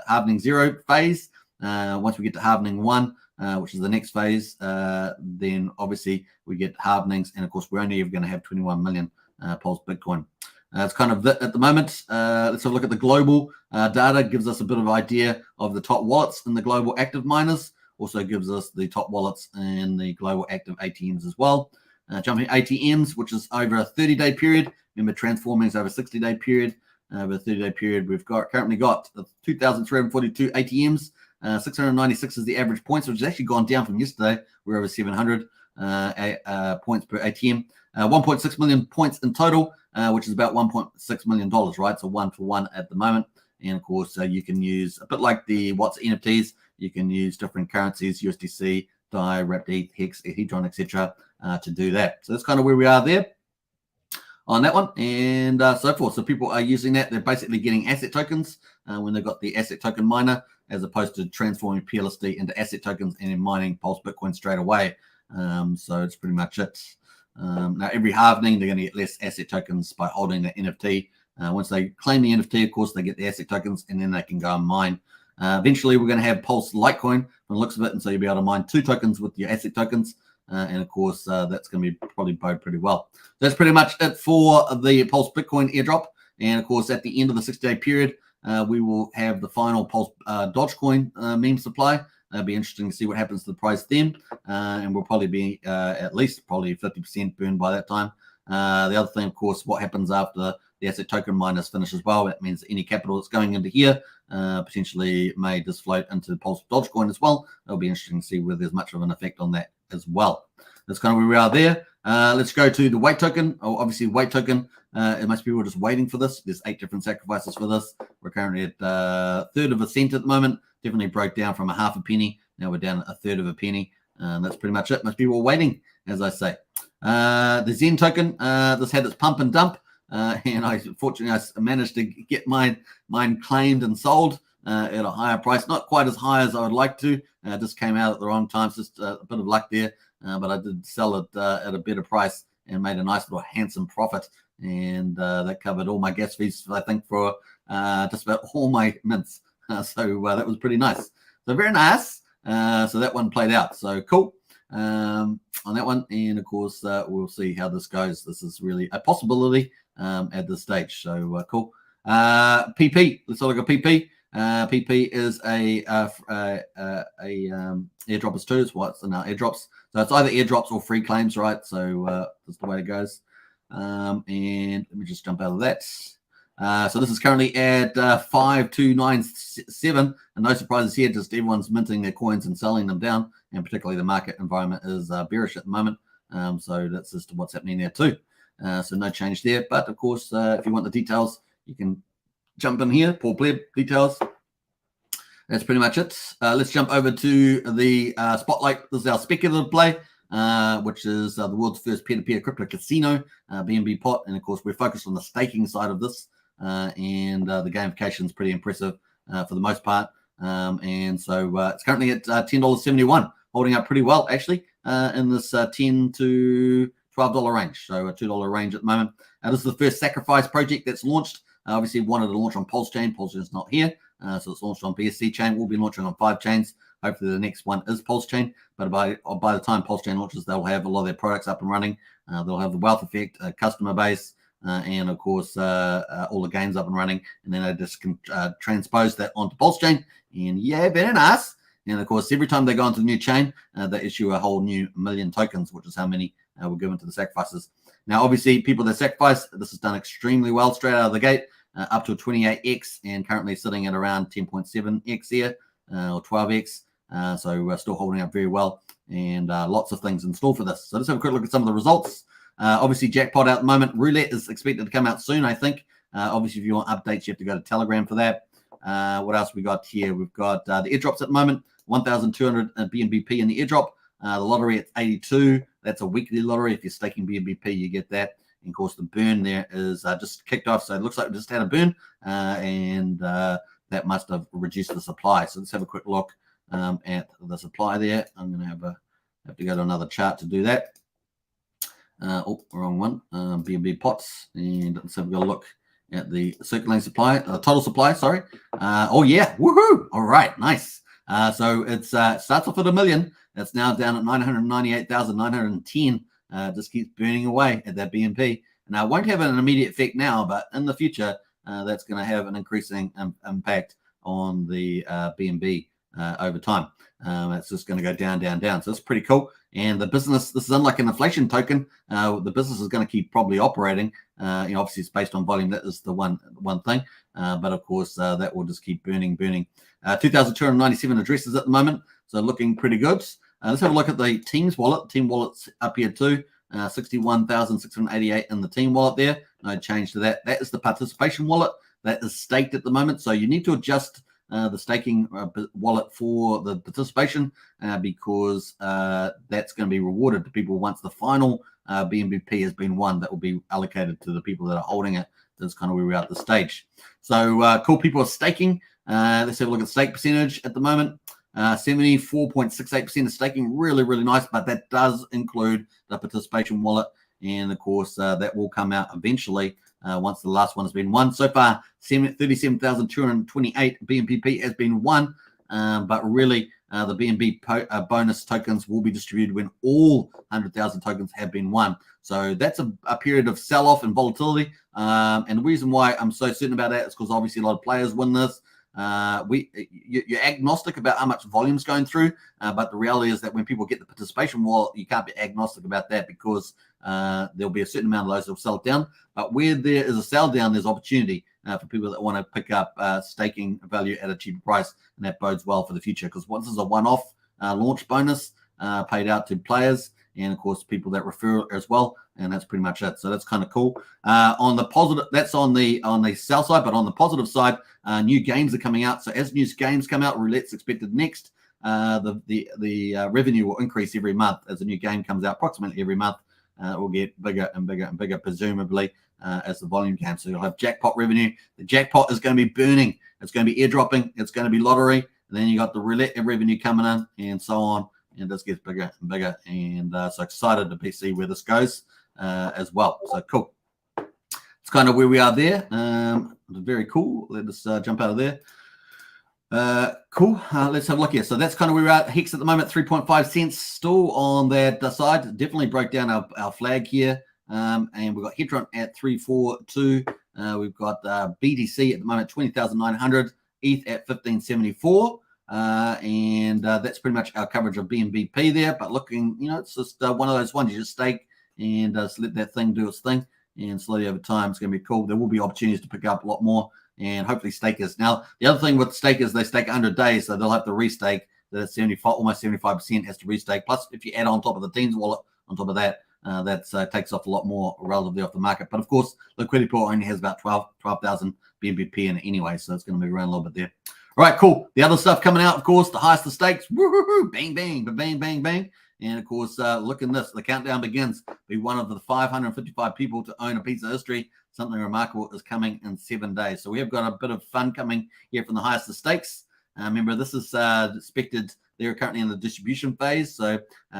halvening 0 phase. Once we get to halvening 1, which is the next phase, then obviously we get halvenings, and of course we're only ever going to have 21 million Pulse Bitcoin. It's kind of that at the moment. Let's have a look at the global data. Gives us a bit of idea of the top wallets in the global active miners. Also gives us the top wallets in the global active ATMs as well. Jumping ATMs, which is over a 30-day period. Remember, transforming is over a 60-day period. Over a 30-day period, we've currently got 2,342 ATMs. 696 is the average points, which has actually gone down from yesterday. We're over 700 points per ATM. 1.6 million points in total, which is about $1.6 million, right? So 1-for-1 at the moment. And of course, you can use, a bit like the what's NFTs, you can use different currencies, USDC, DAI, Wrapped ETH, Hex, Hedron, etc. To do that. So that's kind of where we are there on that one, and so forth. So people are using that. They're basically getting asset tokens when they've got the asset token miner, as opposed to transforming PLSD into asset tokens and then mining Pulse Bitcoin straight away. So it's pretty much it. Now, every halvening, they're going to get less asset tokens by holding the NFT. Once they claim the NFT, of course, they get the asset tokens, and then they can go and mine. Eventually, we're going to have Pulse Litecoin from the looks of it, and so you'll be able to mine 2 tokens with your asset tokens. And of course, that's going to be probably bode pretty well. That's pretty much it for the Pulse Bitcoin airdrop. And of course, at the end of the 60-day period, we will have the final Pulse Dogecoin meme supply. It'll be interesting to see what happens to the price then. And we'll probably be at least probably 50% burned by that time. The other thing, of course, what happens after the asset token miners finish as well. That means any capital that's going into here potentially may just float into Pulse Dogecoin as well. It'll be interesting to see whether there's much of an effect on that as well. That's kind of where we are there. Let's go to the weight token. Obviously, weight token Most people are just waiting for this. There's 8 different sacrifices for this. We're currently at a third of a cent at the moment. Definitely broke down from a half a penny. Now we're down a third of a penny. And that's pretty much it. Most people are waiting, as I say. The Zen token, this had its pump and dump. And fortunately, I managed to get mine claimed and sold at a higher price. Not quite as high as I would like to. Just came out at the wrong time. Just a bit of luck there. But I did sell it at a better price and made a nice little handsome profit. And that covered all my gas fees, I think, for just about all my mints. So that was pretty nice. So very nice. So that one played out. So cool on that one. And of course, we'll see how this goes. This is really a possibility at this stage. So cool. PP. Let's look at PP. PP is a airdroppers too. It's what's in our airdrops. So it's either airdrops or free claims, right? So that's the way it goes. And let me just jump out of that. So this is currently at 5297, and no surprises here. Just everyone's minting their coins and selling them down, and particularly the market environment is bearish at the moment. So that's just what's happening there too. So no change there. But of course, if you want the details, you can jump in here. Paul Pleb details. That's pretty much it. Let's jump over to the Spotlight. This is our speculative play, which is the world's first peer-to-peer crypto casino, BNB Pot. And of course, we're focused on the staking side of this. And the gamification is pretty impressive for the most part. And so it's currently at $10.71, holding up pretty well, actually, in this $10 to $12 range. So a $2 range at the moment. This is the first sacrifice project that's launched. Obviously, wanted to launch on Pulsechain. Pulsechain's not here. So it's launched on BSC chain. We'll be launching on 5 chains. Hopefully, the next one is Pulsechain. But by the time Pulsechain launches, they'll have a lot of their products up and running. They'll have the wealth effect, customer base, and of course, all the games up and running. And then they just can transpose that onto Pulsechain. And yeah, very nice. And of course, every time they go onto the new chain, they issue a whole new million tokens, which is how many were given to the sacrifices. Now, obviously, people that sacrifice, this has done extremely well straight out of the gate, up to a 28x, and currently sitting at around 10.7x here, or 12x. So we're still holding up very well, and lots of things in store for this. So let's have a quick look at some of the results. Obviously, jackpot at the moment. Roulette is expected to come out soon, I think. Obviously, if you want updates, you have to go to Telegram for that. What else we got here? We've got the airdrops at the moment, 1,200 BNBP in the airdrop. The lottery at 82. That's a weekly lottery. If you're staking BNBP, you get that. And of course, the burn there is just kicked off. So it looks like we just had a burn, and that must have reduced the supply. So let's have a quick look at the supply there. I'm going to have to go to another chart to do that. Wrong one. BNB pots, and let's have a look at the circulating supply, total supply. Sorry. Oh yeah, woohoo! All right, nice. So it's starts off at 1 million. That's now down at 998,910. Just keeps burning away at that BNP. Now, it won't have an immediate effect now, but in the future, that's going to have an increasing impact on the BNB over time. It's just going to go down, down, down. So it's pretty cool. And the business, this is unlike an inflation token. The business is going to keep probably operating. Obviously, it's based on volume. That is the one thing. But of course, that will just keep burning. 2,297 addresses at the moment. So looking pretty good. Let's have a look at the Teams wallet. Team wallet's up here too. 61,688 in the Team wallet there. No change to that. That is the participation wallet. That is staked at the moment. So you need to adjust the staking wallet for the participation because that's going to be rewarded to people once the final BNBP has been won. That will be allocated to the people that are holding it. That's kind of where we're at the stage. So cool, people are staking. Let's have a look at stake percentage at the moment. 74.68% of staking, really, really nice, but that does include the participation wallet. And of course, that will come out eventually once the last one has been won. So far, 37,228 BNPP has been won, but really the BNB bonus tokens will be distributed when all 100,000 tokens have been won. So that's a period of sell-off and volatility. And the reason why I'm so certain about that is because obviously a lot of players win this. You're agnostic about how much volume's going through, but the reality is that when people get the participation wallet, you can't be agnostic about that because there'll be a certain amount of those that will sell it down. But where there is a sell down, there's opportunity for people that want to pick up staking value at a cheaper price, and that bodes well for the future because once this is a one-off launch bonus paid out to players, and of course people that refer as well, and that's pretty much it. So that's kind of cool. On the positive, that's on the sell side, but on the positive side, new games are coming out. So as new games come out, roulette's expected next. The revenue will increase every month as a new game comes out, approximately every month. It will get bigger and bigger and bigger, presumably, as the volume games. So you'll have jackpot revenue. The jackpot is going to be burning. It's going to be airdropping. It's going to be lottery. And then you got the roulette revenue coming in, and so on. And this gets bigger and bigger. And so excited to see where this goes as well. So cool. It's kind of where we are there. Very cool. Let us jump out of there. Cool. Let's have a look here. So that's kind of where we're at. Hex at the moment, 3.5 cents still on that side. Definitely broke down our flag here. And we've got Hedron at 342. We've got BTC at the moment, 20,900. ETH at 1574. And that's pretty much our coverage of BNBP there. But looking, it's just one of those ones you just stake and just let that thing do its thing. And slowly over time, it's going to be cool. There will be opportunities to pick up a lot more. And hopefully stakers. Now, the other thing with stakers, they stake 100 days, so they'll have to restake. That's 75, almost 75% has to restake. Plus, if you add on top of the team's wallet, on top of that, that takes off a lot more relatively off the market. But of course, liquidity pool only has about 12,000 BNBP in it anyway, so it's going to move around a little bit there. All right, cool. The other stuff coming out, of course, the highest of stakes. Woo-hoo-hoo, bang, bang, bang, bang, bang. And of course, look at this. The countdown begins. Be one of the 555 people to own a piece of history. Something remarkable is coming in 7 days. So we have got a bit of fun coming here from the highest of stakes. Remember, this is expected. They're currently in the distribution phase. So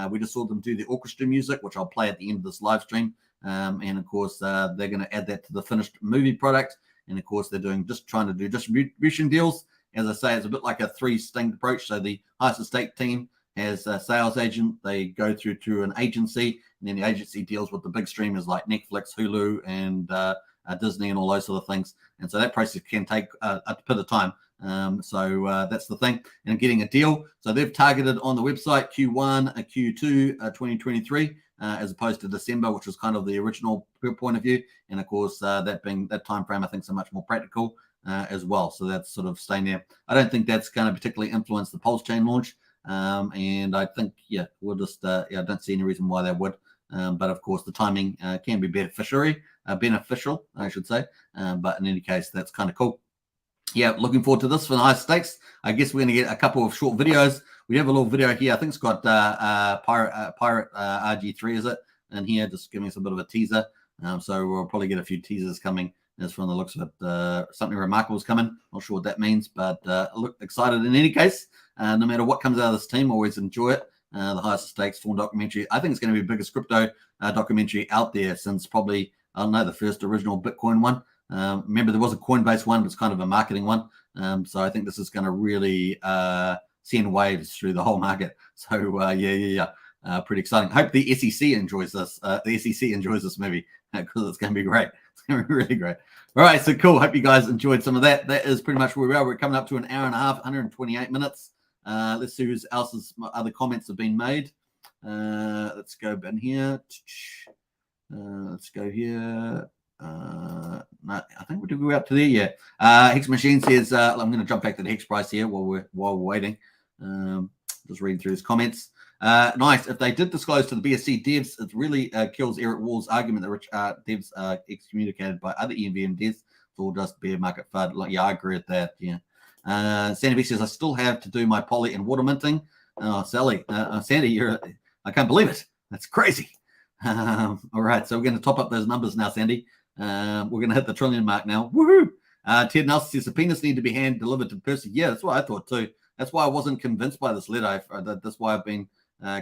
we just saw them do the orchestra music, which I'll play at the end of this live stream. And of course, they're going to add that to the finished movie product. And of course, they're trying to do distribution deals. As I say, it's a bit like a three-stringed approach. So the highest of stake team has a sales agent. They go through to an agency, and then the agency deals with the big streamers like Netflix, Hulu, and Disney, and all those sort of things. And so that process can take a bit of time. So that's the thing. And getting a deal. So they've targeted on the website Q1, Q2, 2023, as opposed to December, which was kind of the original point of view. And of course, that time frame, I think, is much more practical as well. So that's sort of staying there. I don't think that's going to particularly influence the Pulsechain launch. And I think, we'll just, I don't see any reason why that would. But of course, the timing can be beneficial, I should say. But in any case, that's kind of cool. Yeah, looking forward to this for the high stakes. I guess we're going to get a couple of short videos. We have a little video here. I think it's got Pirate RG3, is it? And here, just giving us a bit of a teaser. So we'll probably get a few teasers coming. As from the looks of it, something remarkable is coming. Not sure what that means, but look excited in any case. No matter what comes out of this team, always enjoy it. The highest stakes form documentary. I think it's going to be the biggest crypto documentary out there since probably, I don't know, the first original Bitcoin one. Remember, there was a Coinbase one, but it's kind of a marketing one. So I think this is going to really send waves through the whole market. So pretty exciting. Hope the SEC enjoys this. The SEC enjoys this movie because it's going to be great. It's going to be really great. All right, so cool. Hope you guys enjoyed some of that. That is pretty much where we are. We're coming up to an hour and a half, 128 minutes. Let's see who else's other comments have been made. Let's go in here. Let's go here. No, I think we're up to there. Yeah. Hex Machine says, I'm going to jump back to the Hex price here while we're waiting. Just reading through his comments. Nice. If they did disclose to the BSC devs, it really kills Eric Wall's argument that rich devs are excommunicated by other EVM devs. It's all just bear market FUD. Like, yeah, I agree with that. Yeah. Sandy B says, I still have to do my poly and water minting. Oh, Sally, Sandy, I can't believe it. That's crazy. All right, so we're going to top up those numbers now, Sandy. We're going to hit the trillion mark now. Woohoo! Ted Nelson says, subpoenas need to be hand delivered to person. Yeah, that's what I thought too. That's why I wasn't convinced by this letter. That's why I've been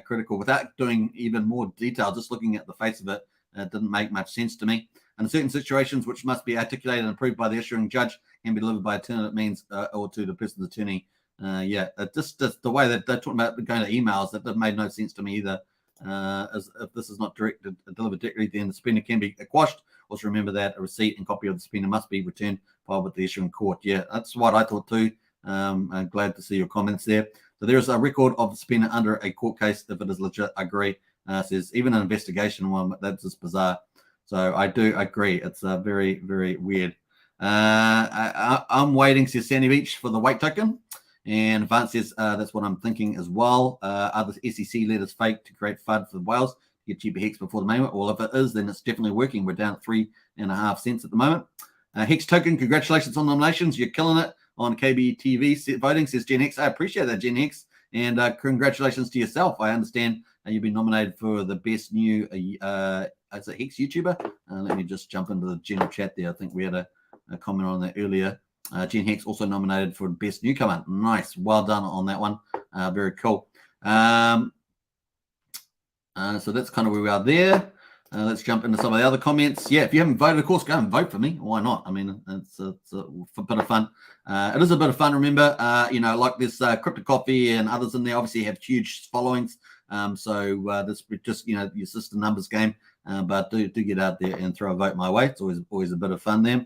critical. Without doing even more detail, just looking at the face of it, it didn't make much sense to me. And in certain situations, which must be articulated and approved by the issuing judge, can be delivered by alternate means or to the person's attorney. Just the way that they're talking about going to emails, that made no sense to me either. As if this is not delivered directly, then the subpoena can be quashed. Also remember that a receipt and copy of the subpoena must be returned filed with the issuing court. Yeah, that's what I thought too. I'm glad to see your comments there. So there is a record of the subpoena under a court case if it is legit. I agree. Says even an investigation one, that's just bizarre. So I do agree. It's very, very weird. I'm waiting, says Sandy Beach, for the weight token. And Advance says, that's what I'm thinking as well. Are the SEC letters fake to create FUD for the whales to get cheaper Hex before the mainnet? Well, if it is, then it's definitely working. We're down at 3.5 cents at the moment. Hex Token, congratulations on nominations. You're killing it on KBTV voting, says Gen X. I appreciate that, Gen X. And congratulations to yourself. I understand you've been nominated for the best new as a Hex YouTuber. Let me just jump into the general chat there. I think we had a comment on that earlier. Gen Hex also nominated for best newcomer. Nice, well done on that one. Very cool. So that's kind of where we are there. Let's jump into some of the other comments. Yeah, if you haven't voted, of course, go and vote for me. Why not? I mean, it's a bit of fun. It is a bit of fun. Remember, like this Crypto Coffee and others in there obviously have huge followings. So this just your sister numbers game. But do get out there and throw a vote my way. It's always a bit of fun there.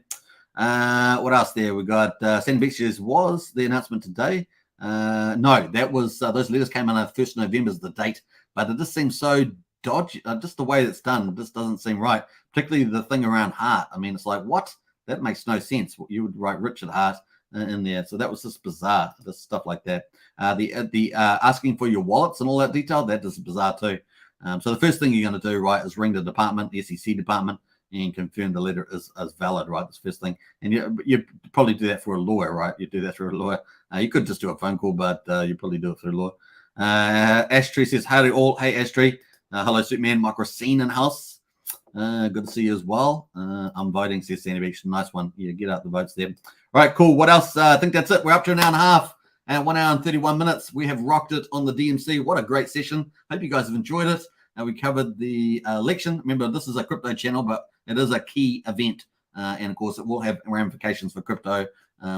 What else there? We got Sandy Beach says, was the announcement today? No, that was those letters came on 1st November is the date, but it just seems so dodgy. Just the way it's done, this doesn't seem right. Particularly the thing around Hart. I mean, it's like, what? That makes no sense. You would write Richard Hart in there. So that was just bizarre. Just stuff like that. The asking for your wallets and all that detail, that is bizarre too. So the first thing you're going to do, right, is ring the department, the SEC department, and confirm the letter is valid, right? That's the first thing. And you probably do that for a lawyer, right? You do that through a lawyer. You could just do a phone call, but you probably do it through a lawyer. Ashtree says, howdy all. Hey, Ashtree. Hello, Superman. Mike Racine in house. Good to see you as well. I'm voting, says Sandy Beach. Nice one. Yeah, get out the votes there. All right, cool. What else? I think that's it. We're up to an hour and a half and 1 hour and 31 minutes. We have rocked it on the DMC. What a great session. Hope you guys have enjoyed it. We covered the election. Remember, this is a crypto channel, but it is a key event. And, of course, it will have ramifications for crypto.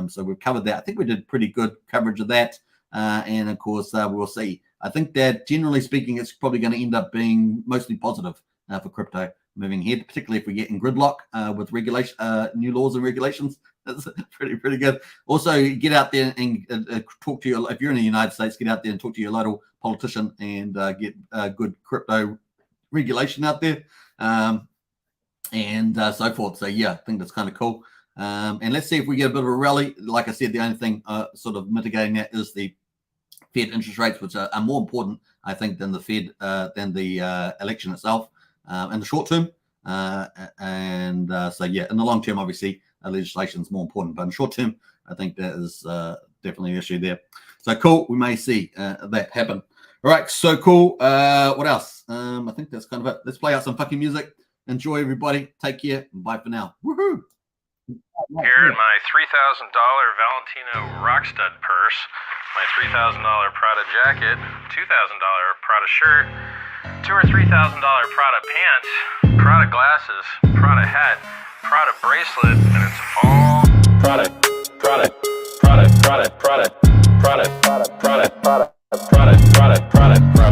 So we've covered that. I think we did pretty good coverage of that. And, of course, we'll see. I think that, generally speaking, it's probably going to end up being mostly positive for crypto moving ahead, particularly if we get in gridlock with regulation, new laws and regulations. That's pretty good. Also, get out there and talk to if you're in the United States, get out there and talk to your local politician and get good crypto regulation out there and so forth. So, yeah, I think that's kind of cool. And let's see if we get a bit of a rally. Like I said, the only thing sort of mitigating that is the Fed interest rates, which are more important, I think, than the Fed, than the election itself in the short term. So, yeah, in the long term, obviously, legislation is more important. But in the short term, I think that is definitely an issue there. So, cool. We may see that happen. All right, so cool. What else? I think that's kind of it. Let's play out some fucking music. Enjoy, everybody. Take care. Bye for now. Woohoo! Here in my $3,000 Valentino Rockstud purse, my $3,000 Prada jacket, $2,000 Prada shirt, $2,000 or $3,000 Prada pants, Prada glasses, Prada hat, Prada bracelet, and it's all Prada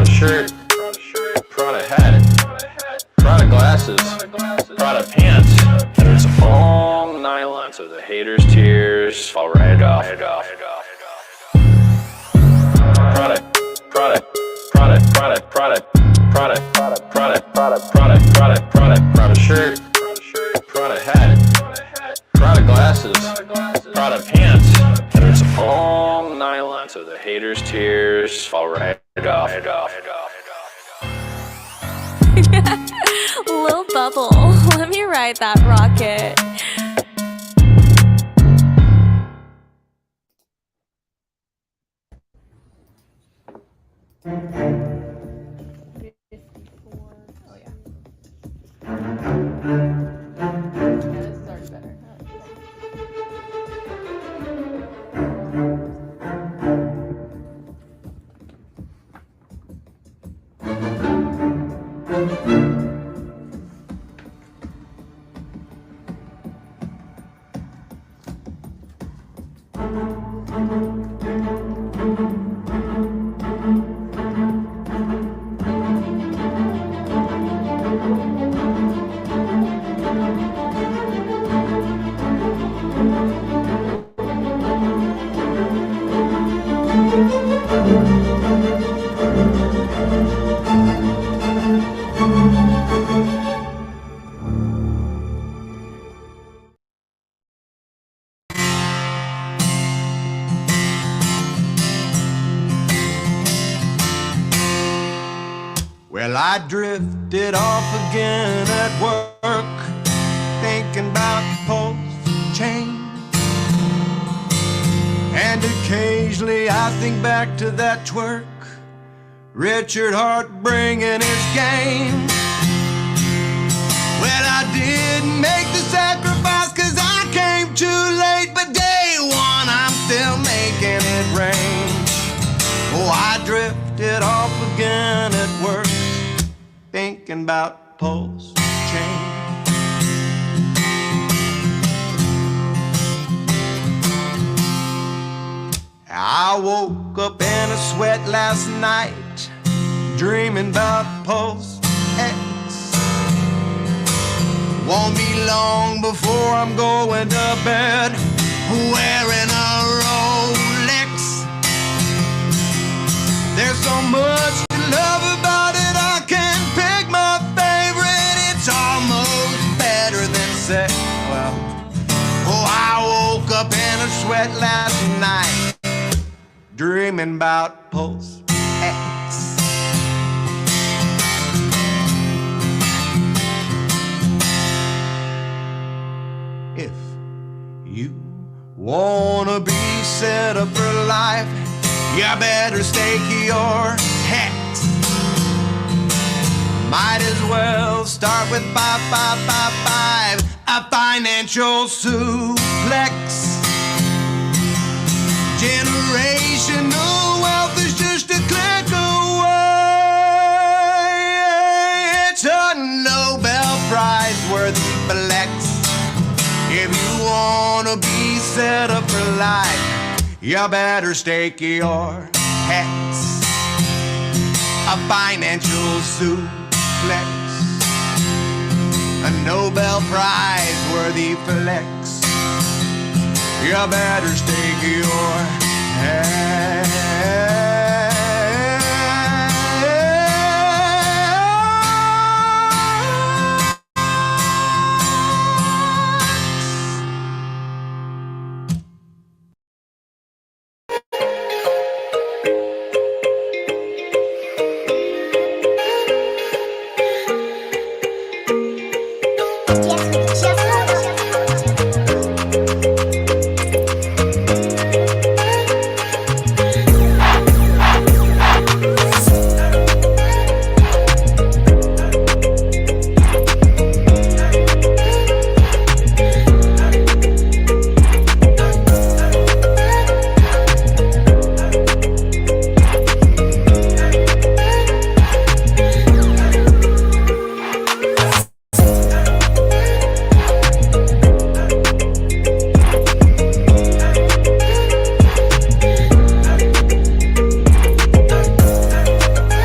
shirt, Prada hat, Prada glasses, Prada pants, and it's all nylon, so the haters' tears fall right off. Prada shirt, Prada hat, Prada glasses, Prada pants, and it's all nylon, so the haters' tears fall right off. Lil Bubble, let me ride that rocket. Well, I drifted off again at work, thinking about Pulsechain. And occasionally I think back to that twerk, Richard Hart bringing his game. Well, I didn't make the sacrifice 'cause I came too late, but day one I'm still making it rain. Oh, I drifted off again at work, thinking about Pulsechain. I woke up in a sweat last night, dreaming about PUSD. Won't be long before I'm going to bed, wearing a Rolex. There's so much to love about it, I can't pick my favorite. It's almost better than sex. Well, oh, I woke up in a sweat last night, dreaming about PUSD. If you wanna be set up for life, you better stake your Hex. Might as well start with 5, a financial suplex. Generational wealth is just a click away. It's a Nobel Prize worthy flex. If you wanna be set up for life, you better stake your Hex. A financial suplex, a Nobel Prize worthy flex. You better stake your Hex.